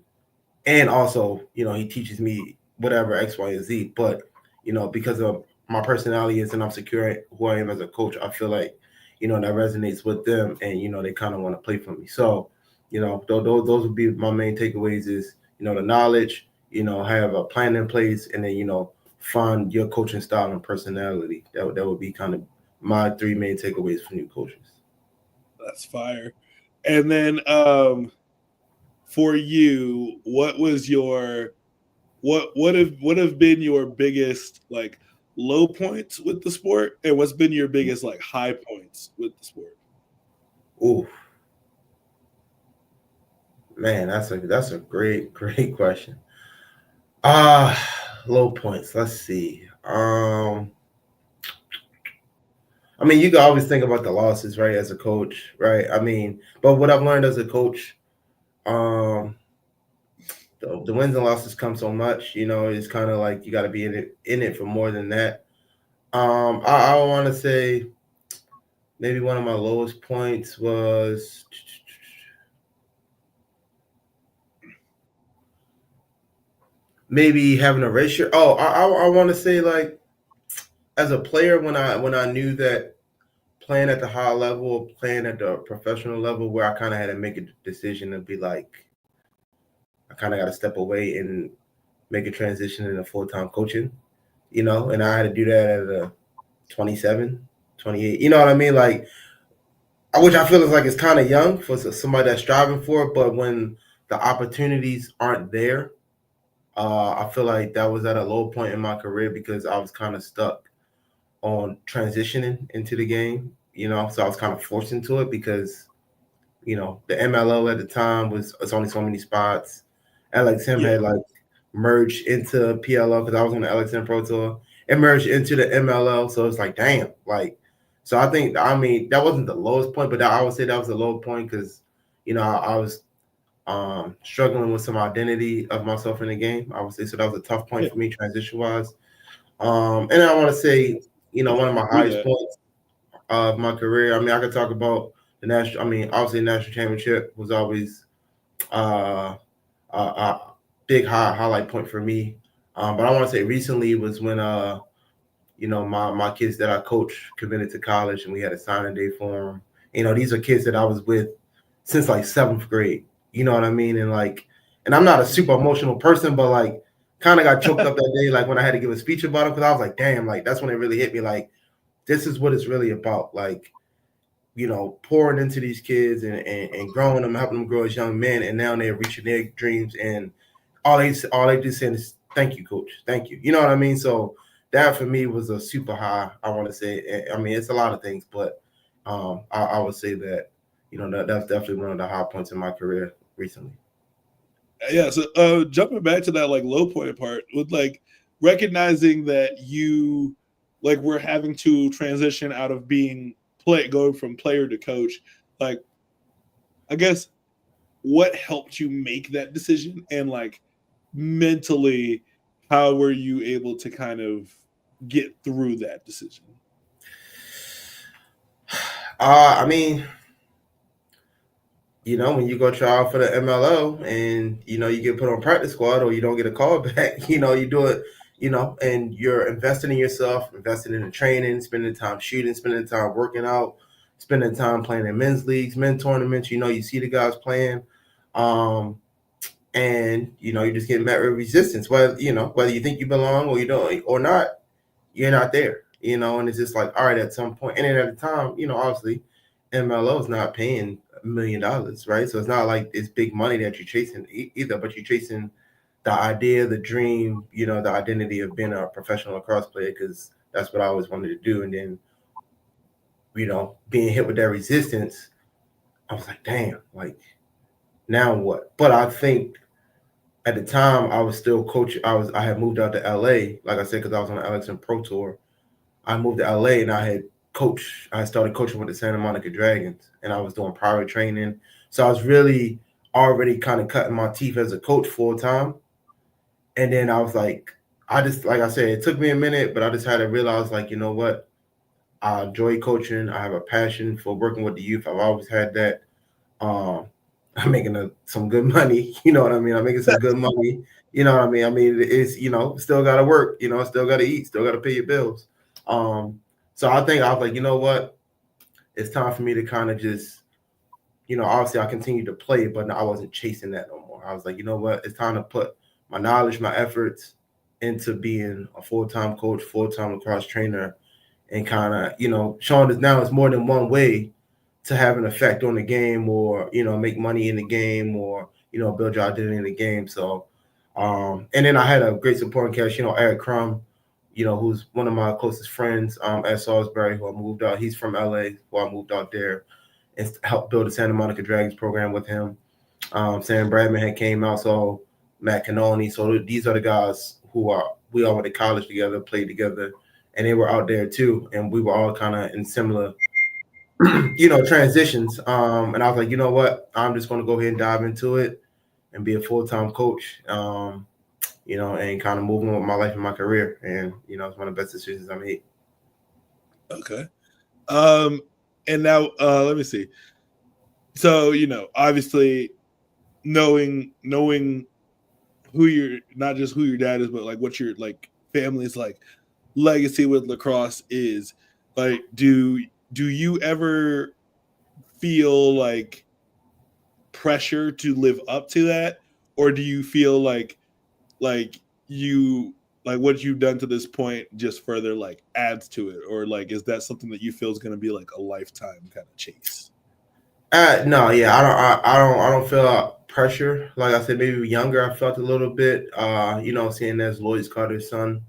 And also, he teaches me whatever X, Y, and Z. But, because of my personality is, and I'm secure in who I am as a coach, I feel like, that resonates with them, and, they kind of want to play for me. So, those would be my main takeaways is, the knowledge, have a plan in place, and then, find your coaching style and personality. That would be kind of my three main takeaways for new coaches. That's fire. And then for you, what have been your biggest like low points with the sport, and what's been your biggest like high points with the sport? Ooh, man, that's a great question. Low points. Let's see. I mean, you can always think about the losses, right, as a coach, right? I mean, but what I've learned as a coach, um, the wins and losses come so much. It's kind of like you got to be in it for more than that. I want to say maybe one of my lowest points was maybe having a ratio. Oh, I want to say, like, as a player, when I knew that playing at the high level, playing at the professional level, where I kind of had to make a decision to be like, I kind of got to step away and make a transition into full-time coaching, and I had to do that at 27, 28. You know what I mean? Like, which I feel is like it's kind of young for somebody that's striving for it, but when the opportunities aren't there, I feel like that was at a low point in my career because I was kind of stuck on transitioning into the game, so I was kind of forced into it because, the MLO at the time it's only so many spots. LXM Yeah. had like merged into PLO because I was on the LXM Pro Tour. It merged into the MLO, so it's like, damn, like, so I think, I mean, that wasn't the lowest point, but I would say that was a low point because, I was struggling with some identity of myself in the game. I would say so that was a tough point Yeah. for me transition wise. And I want to say, one of my Do highest that. points of my career. I mean, I could talk about the national. I mean, obviously, the national championship was always uh, big highlight point for me. But I want to say recently was when my kids that I coach committed to college and we had a signing day for them. These are kids that I was with since like seventh grade. You know what I mean? And I'm not a super emotional person, but like kind of got choked up that day, like when I had to give a speech about it, because I was like, damn, like that's when it really hit me. Like, this is what it's really about. Like, pouring into these kids and growing them, helping them grow as young men, and now they're reaching their dreams, and all they just saying is thank you, coach, thank you. You know what I mean? So that for me was a super high. I want to say. I mean, it's a lot of things, but I would say that that's definitely one of the high points in my career recently. Yeah, so jumping back to that like low point part with like recognizing that you like were having to transition out of being going from player to coach, like I guess what helped you make that decision, and like mentally how were you able to kind of get through that decision? I mean, when you go try out for the MLO and you get put on practice squad or you don't get a call back, you do it, and you're investing in yourself, investing in the training, spending time shooting, spending time working out, spending time playing in men's leagues, men tournaments. You see the guys playing, and you're just getting met with resistance. Whether you think you belong or you don't or not, you're not there. And it's just like, all right, at some point, and then at the time, obviously, MLO is not paying $1 million, right? So it's not like it's big money that you're chasing either, but you're chasing the idea, the dream, the identity of being a professional lacrosse player, because that's what I always wanted to do. And then, being hit with that resistance, I was like, damn, like now what? But I think at the time I was still coaching. I had moved out to LA, like I said, because I was on the Alex and Pro Tour. I moved to LA and I started coaching with the Santa Monica Dragons, and I was doing private training. So I was really already kind of cutting my teeth as a coach full time. And then I was like, like I said, it took me a minute, but I just had to realize, like, you know what? I enjoy coaching. I have a passion for working with the youth. I've always had that. Um, I'm making some good money. You know what I mean? I'm making some good money. You know what I mean? I mean, it's, still got to work, still got to eat, still got to pay your bills. So I think I was like, you know what? It's time for me to kind of just, obviously I continued to play, but I wasn't chasing that no more. I was like, you know what? It's time to put my knowledge, my efforts into being a full-time coach, full-time lacrosse trainer, and kind of, showing us now it's more than one way to have an effect on the game, or, make money in the game, or, build your identity in the game. So, and then I had a great supporting cast, Eric Crum, who's one of my closest friends at Salisbury, who I moved out. He's from LA, who I moved out there and helped build the Santa Monica Dragons program with him. Sam Bradman had came out, so Matt Canoni. So these are the guys we all went to college together, played together, and they were out there too. And we were all kind of in similar, transitions. And I was like, you know what? I'm just going to go ahead and dive into it and be a full-time coach. And kind of moving with my life and my career. And, it's one of the best decisions I made. Okay. And now let me see. So, obviously knowing who your not just who your dad is, but like what your like family's like legacy with lacrosse is, like do you ever feel like pressure to live up to that, or do you feel like you like what you've done to this point just further like adds to it, or like is that something that you feel is going to be like a lifetime kind of chase? No, yeah, I don't feel pressure. Like I said, maybe younger, I felt a little bit, seeing as Lloyd Carter's son,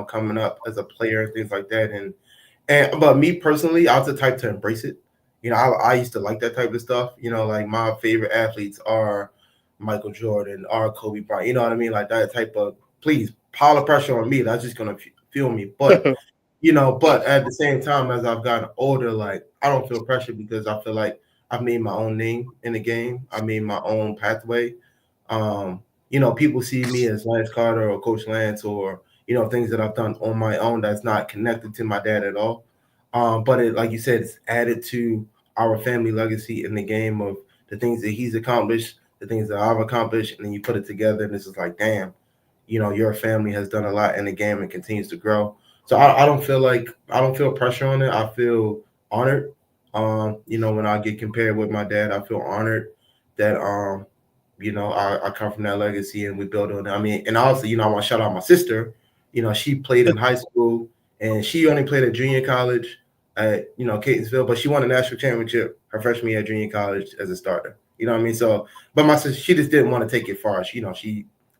coming up as a player and things like that. But me personally, I was the type to embrace it. I used to like that type of stuff. Like my favorite athletes are Michael Jordan, are Kobe Bryant. You know what I mean? Like that type of, please pile of pressure on me. That's just gonna fuel me. But at the same time, as I've gotten older, like I don't feel pressure because I feel like I've made my own name in the game. I made my own pathway. People see me as Lance Carter or Coach Lance, or things that I've done on my own that's not connected to my dad at all. But like you said, it's added to our family legacy in the game of the things that he's accomplished, the things that I've accomplished, and then you put it together, and it's just like, damn, your family has done a lot in the game and continues to grow. So I don't feel pressure on it. I feel honored. When I get compared with my dad, I feel honored that I come from that legacy and we build on it. I mean, and also, I want to shout out my sister. She played in high school and she only played at junior college at Catonsville, but she won a national championship her freshman year at junior college as a starter. You know what I mean? So, but my sister, she just didn't want to take it far. She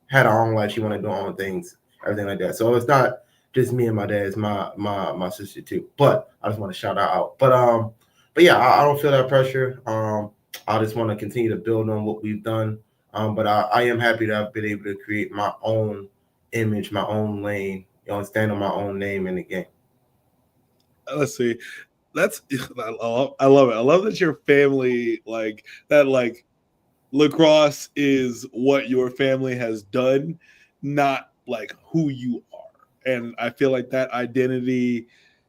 had her own life. She wanted to do her own things, everything like that. So it's not just me and my dad. It's my sister too. But I just want to shout her out. But yeah, I don't feel that pressure. I just want to continue to build on what we've done. But I am happy that I've been able to create my own image, my own lane, and stand on my own name in the game. Let's see. I love it. I love that your family like that. Like lacrosse is what your family has done, not like who you are. And I feel like that identity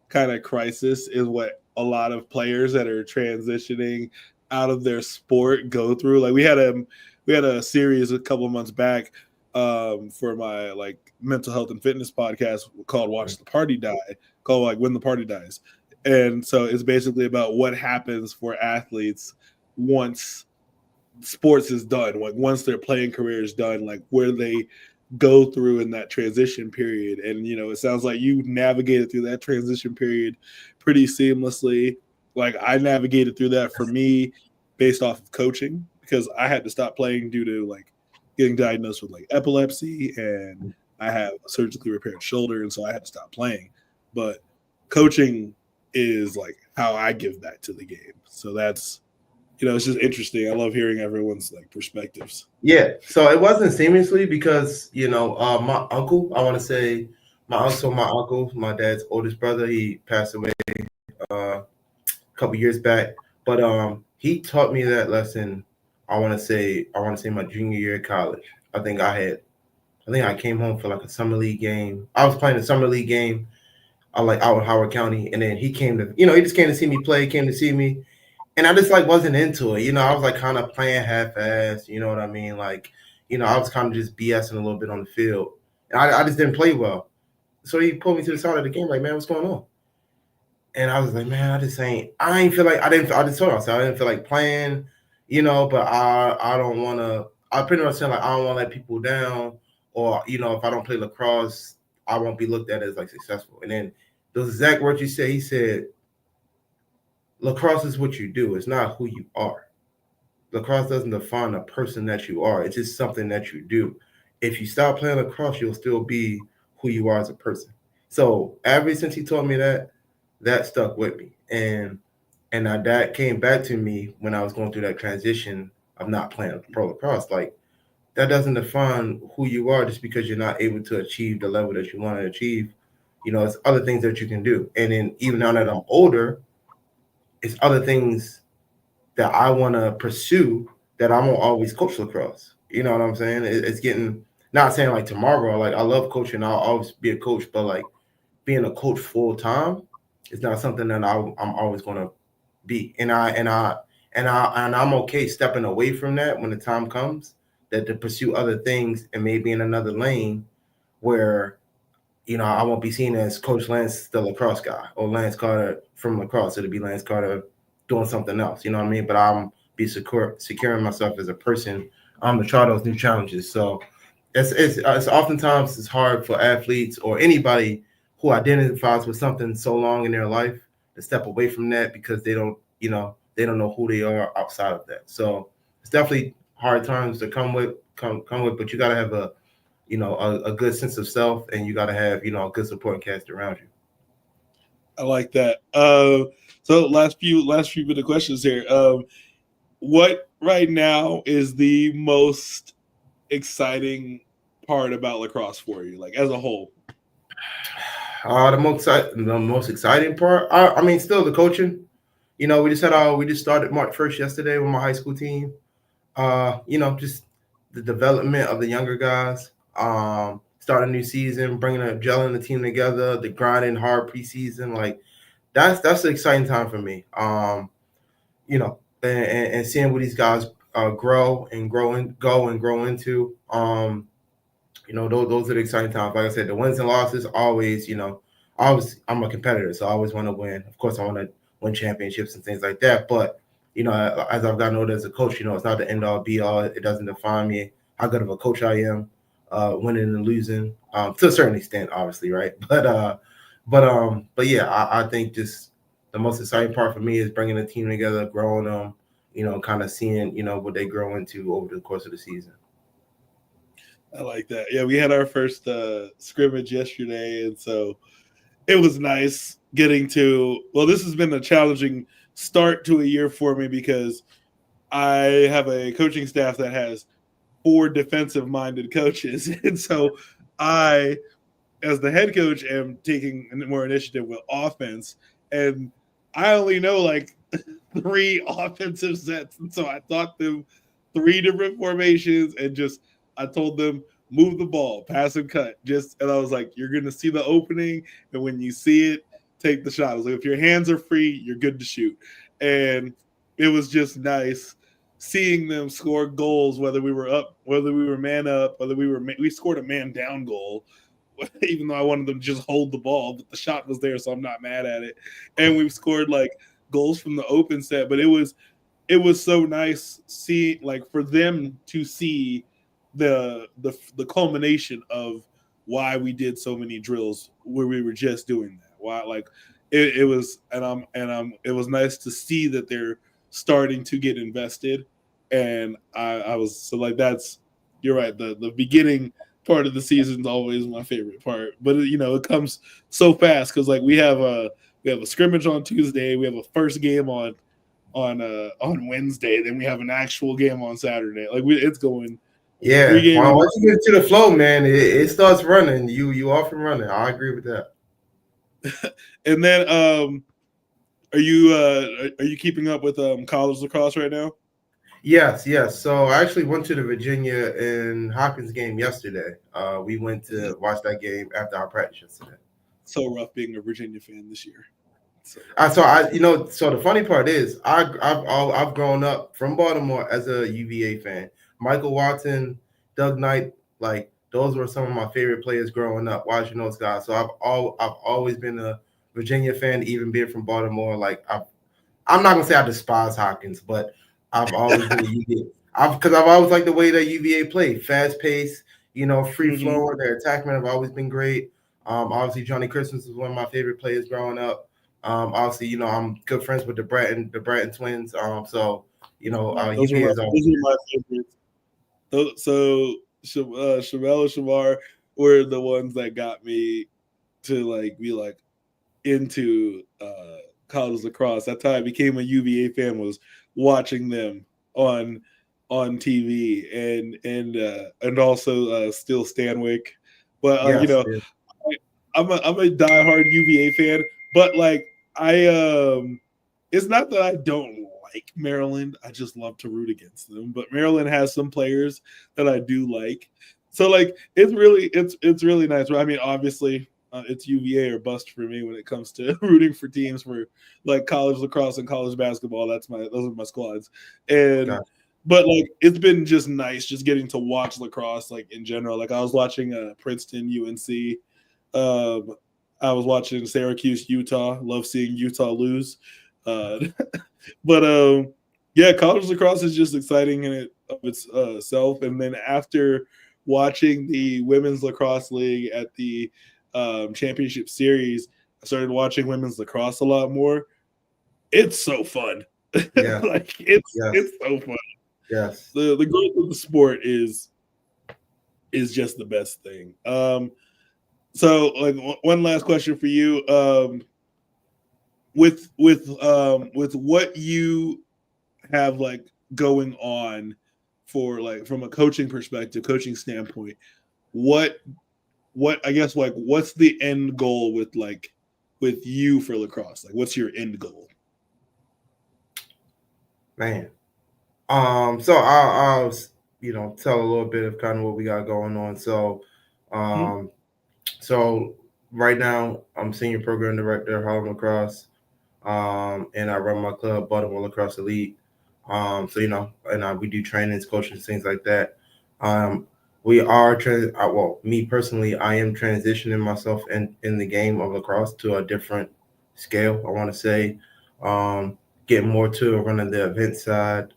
kind of crisis is what a lot of players that are transitioning out of their sport go through. Like we had a series a couple of months back for my like mental health and fitness podcast called Watch the Party Die, called like When the Party Dies. And so it's basically about what happens for athletes once sports is done, like once their playing career is done, like where they go through in that transition period. And it sounds like you navigated through that transition period pretty seamlessly. Like I navigated through that for me based off of coaching because I had to stop playing due to like getting diagnosed with like epilepsy and I have a surgically repaired shoulder, and so I had to stop playing. But coaching is like how I give back to the game. So that's it's just interesting. I love hearing everyone's like perspectives. Yeah. So it wasn't seamlessly because, my uncle, I want to say my uncle, my dad's oldest brother, he passed away a couple years back. But he taught me that lesson, I want to say my junior year of college. I think I came home for like a summer league game. I was playing a summer league game like out in Howard County. And then he came to, he just came to see me play, came to see me. And I just like wasn't into it. I was like kind of playing half-assed, you know what I mean? Like, I was kind of just BSing a little bit on the field. And I just didn't play well. So he pulled me to the side of the game, like, man, what's going on? And I was like, man, I just told him, I didn't feel like playing, but I don't want to, I pretty much said like, I don't want to let people down or, if I don't play lacrosse, I won't be looked at as like successful. And then those exact words you said, he said, lacrosse is what you do. It's not who you are. Lacrosse doesn't define the person that you are. It's just something that you do. If you stop playing lacrosse, you'll still be who you are as a person. So ever since he told me that stuck with me. And that came back to me when I was going through that transition of not playing pro lacrosse. Like that doesn't define who you are just because you're not able to achieve the level that you want to achieve. It's other things that you can do. And then even now that I'm older, it's other things that I want to pursue that I won't always coach lacrosse. You know what I'm saying? It's getting, not saying like tomorrow, like I love coaching, I'll always be a coach, but like being a coach full time is not something that I'm always going to be. And I'm okay stepping away from that when the time comes, that to pursue other things and maybe in another lane where I won't be seen as Coach Lantz, the lacrosse guy, or Lance Carter from lacrosse. It'll be Lance Carter doing something else. You know what I mean? But I'm be securing myself as a person to try those new challenges. So it's oftentimes it's hard for athletes or anybody who identifies with something so long in their life to step away from that because they don't know who they are outside of that. So it's definitely hard times to come with, but you got to have a good sense of self, and you got to have, a good supporting cast around you. I like that. So last few bit of questions here. What right now is the most exciting part about lacrosse for you, like as a whole? The most exciting part, I mean, still the coaching. We just started March 1st yesterday with my high school team. Just the development of the younger guys. Start a new season, gelling the team together, the grinding hard preseason, like that's the exciting time for me. And seeing what these guys go and grow into. Those are the exciting times. Like I said, the wins and losses always, I'm a competitor, so I always want to win. Of course, I want to win championships and things like that. But as I've gotten older as a coach, it's not the end all be all. It doesn't define me how good of a coach I am, winning and losing, to a certain extent, obviously, right? But yeah, I think just the most exciting part for me is bringing the team together, growing them, kind of seeing what they grow into over the course of the season. I like that. Yeah, we had our first scrimmage yesterday, and so it was nice getting to. Well, this has been a challenging start to a year for me because I have a coaching staff that has 4 defensive-minded coaches, and so I, as the head coach, am taking more initiative with offense, and I only know like 3 offensive sets, and so I taught them 3 different formations, and just I told them move the ball, pass and cut. And I was like, you're gonna see the opening, and when you see it, take the shot. I was like, if your hands are free, you're good to shoot. And it was just nice seeing them score goals, whether we were up, whether we were man up, whether we scored a man down goal, even though I wanted them to just hold the ball, but the shot was there, so I'm not mad at it. And we've scored like goals from the open set, but it was so nice for them to see the culmination of why we did so many drills where we were just doing that. Why it was it was nice to see that they're starting to get invested, and I was so like that's you're right, the beginning part of the season is always my favorite part, but it comes so fast because like we have a scrimmage on Tuesday, we have a first game on Wednesday, then we have an actual game on Saturday. Like it's going Yeah, 3 games. well, once you get to the flow, man, it starts running. You off and running. I agree with that. And then are you keeping up with college lacrosse right now? Yes, yes. So I actually went to the Virginia and Hopkins game yesterday. We went to watch that game after our practice yesterday. So rough being a Virginia fan this year. So the funny part is I've grown up from Baltimore as a UVA fan. Michael Watson, Doug Knight, like those were some of my favorite players growing up. Watching those guys, so I've always been a Virginia fan, even being from Baltimore. I'm not gonna say I despise Hopkins, but I've always been a UVA. I've always liked the way that UVA played, fast paced, free Mm-hmm. flowing. Their attackmen have always been great. Obviously Johnny Christmas was one of my favorite players growing up. Obviously, I'm good friends with the Bratton twins. So Those UVA is always. are my favorites. So Chevelle and Shamar were the ones that got me to like be like into college lacrosse. That's how I became a UVA fan, was watching them on TV, and also still Stanwick. But Yes, yes. I'm a diehard UVA fan, but like it's not that I don't like Maryland. I just love to root against them. But Maryland has some players that I do like. So like it's really nice. I mean, obviously it's UVA or bust for me when it comes to rooting for teams for like college lacrosse and college basketball. Those are my squads. And Gotcha. but like it's been just nice just getting to watch lacrosse like in general. Like I was watching Princeton UNC. Um, I was watching Syracuse Utah. Love seeing Utah lose. Uh, but yeah, college lacrosse is just exciting in it of itself. And then after watching the women's lacrosse league at the championship series, I started watching women's lacrosse a lot more. It's so fun. Yeah. Like Yes. it's so fun. Yes. The growth of the sport is just the best thing. So like one last question for you. With what you have like going on for like from a coaching perspective, coaching standpoint, what I guess like what's the end goal with you for lacrosse? Like what's your end goal? Man. So I'll tell a little bit of kind of what we got going on. Mm-hmm. Um, so right now I'm senior program director at Harlem Lacrosse, and I run my club Baltimore Lacrosse Elite. So and we do trainings, coaching, things like that. Um, we are well, me personally, I am transitioning myself in the game of lacrosse to a different scale. I want to say, getting more to running the event side.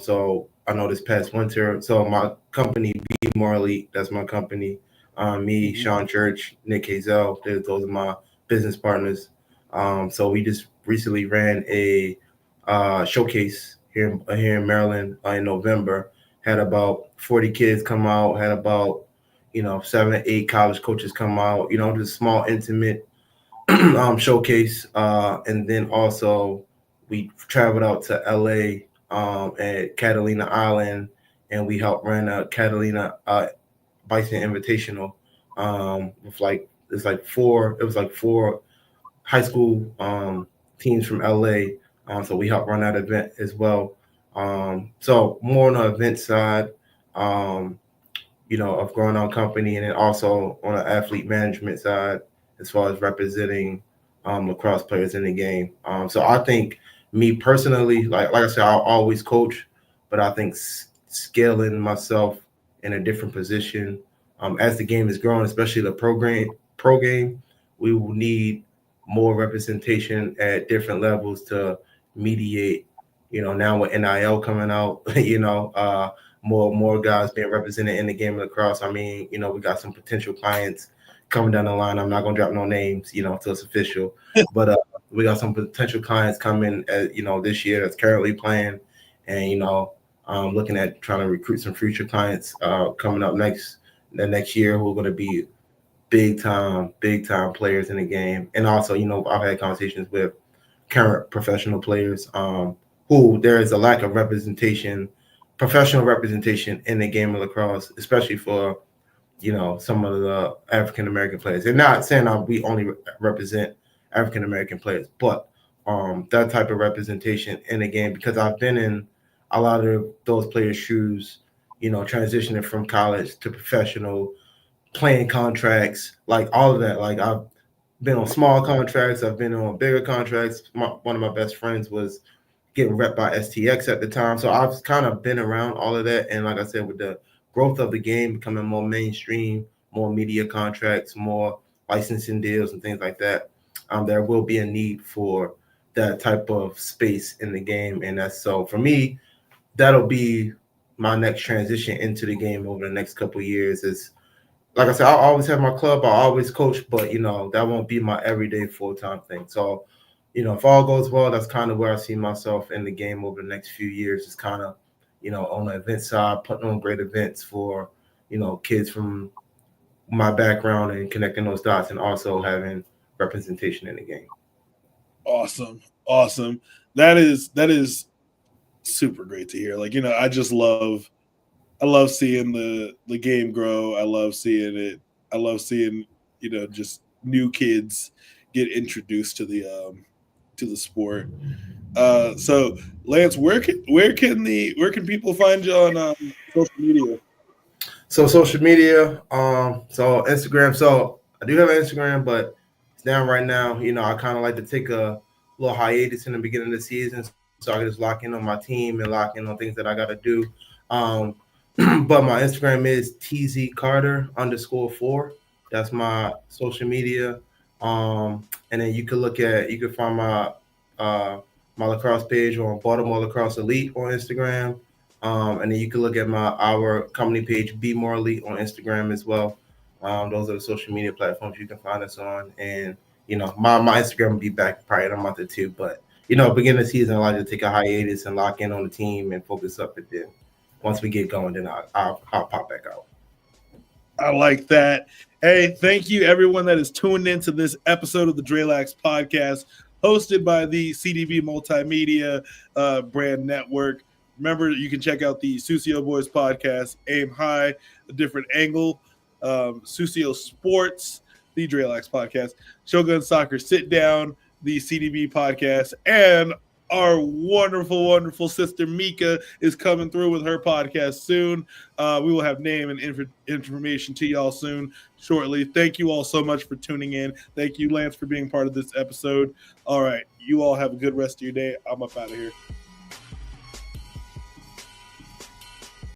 So I know this past winter, so my company, Be More Elite, that's my company. Me, Mhm. Sean Church, Nick Hazel, those are my business partners. So we just recently ran a showcase here in Maryland in November. Had about 40 kids come out. Had about 7, 8 college coaches come out. Just small, intimate showcase. And then also we traveled out to LA at Catalina Island, and we helped run a Catalina Bison Invitational. With like it's like four. It was like four high school teams from LA. So we helped run that event as well. So more on the event side, um, of growing our company, and then also on the athlete management side, as far as representing lacrosse players in the game. So I think me personally, like I said, I'll always coach, but I think scaling myself in a different position as the game is growing, especially the pro game, we will need more representation at different levels to mediate. Now with NIL coming out, more guys being represented in the game of lacrosse. I mean, we got some potential clients coming down the line. I'm not gonna drop no names, until it's official. But we got some potential clients coming this year that's currently playing, and looking at trying to recruit some future clients coming up the next year who are going to be big time players in the game. And also, I've had conversations with current professional players who there is a lack of representation, professional representation in the game of lacrosse, especially for some of the African American players. And not saying we only represent African American players, but that type of representation in the game, because I've been in a lot of those players' shoes, transitioning from college to professional, playing contracts, like all of that. Like I've been on small contracts, I've been on bigger contracts. One of my best friends was getting rep by STX at the time. So I've kind of been around all of that. And like I said, with the growth of the game becoming more mainstream, more media contracts, more licensing deals and things like that, there will be a need for that type of space in the game. And that's so for me, that'll be my next transition into the game over the next couple of years. Is like I said, I'll always have my club, I'll always coach, but that won't be my everyday full-time thing. So, if all goes well, that's kind of where I see myself in the game over the next few years. Is kind of, on the event side, putting on great events for, kids from my background and connecting those dots, and also having representation in the game. Awesome. That is super great to hear. Like, I love seeing the game grow. I love seeing it. I love seeing, just new kids get introduced to the sport. So Lance, where can people find you on social media? So social media, so Instagram. So I do have an Instagram, but it's down right now. I kind of like to take a little hiatus in the beginning of the season, so I can just lock in on my team and lock in on things that I got to do. Um, but my Instagram is tzcarter_4. That's my social media. And then you can find my lacrosse page on Baltimore Lacrosse Elite on Instagram. And then you can look at our company page, Be More Elite, on Instagram as well. Those are the social media platforms you can find us on. And my Instagram will be back probably in a month or two. But beginning of the season, I like to take a hiatus and lock in on the team and focus up. But then once we get going, then I'll pop back out. I like that. Hey, thank you everyone that is tuned into this episode of the Drelax podcast, hosted by the CDB Multimedia brand network. Remember, you can check out the Susio Boys podcast, Aim High, a different angle, Susio Sports, the Drelax podcast, Shogun Soccer Sit Down, the CDB podcast, and our wonderful sister Mika is coming through with her podcast soon. We will have name and information to y'all soon, shortly. Thank you all so much for tuning in. Thank you, Lance, for being part of this episode. All right, you all have a good rest of your day. I'm up out of here.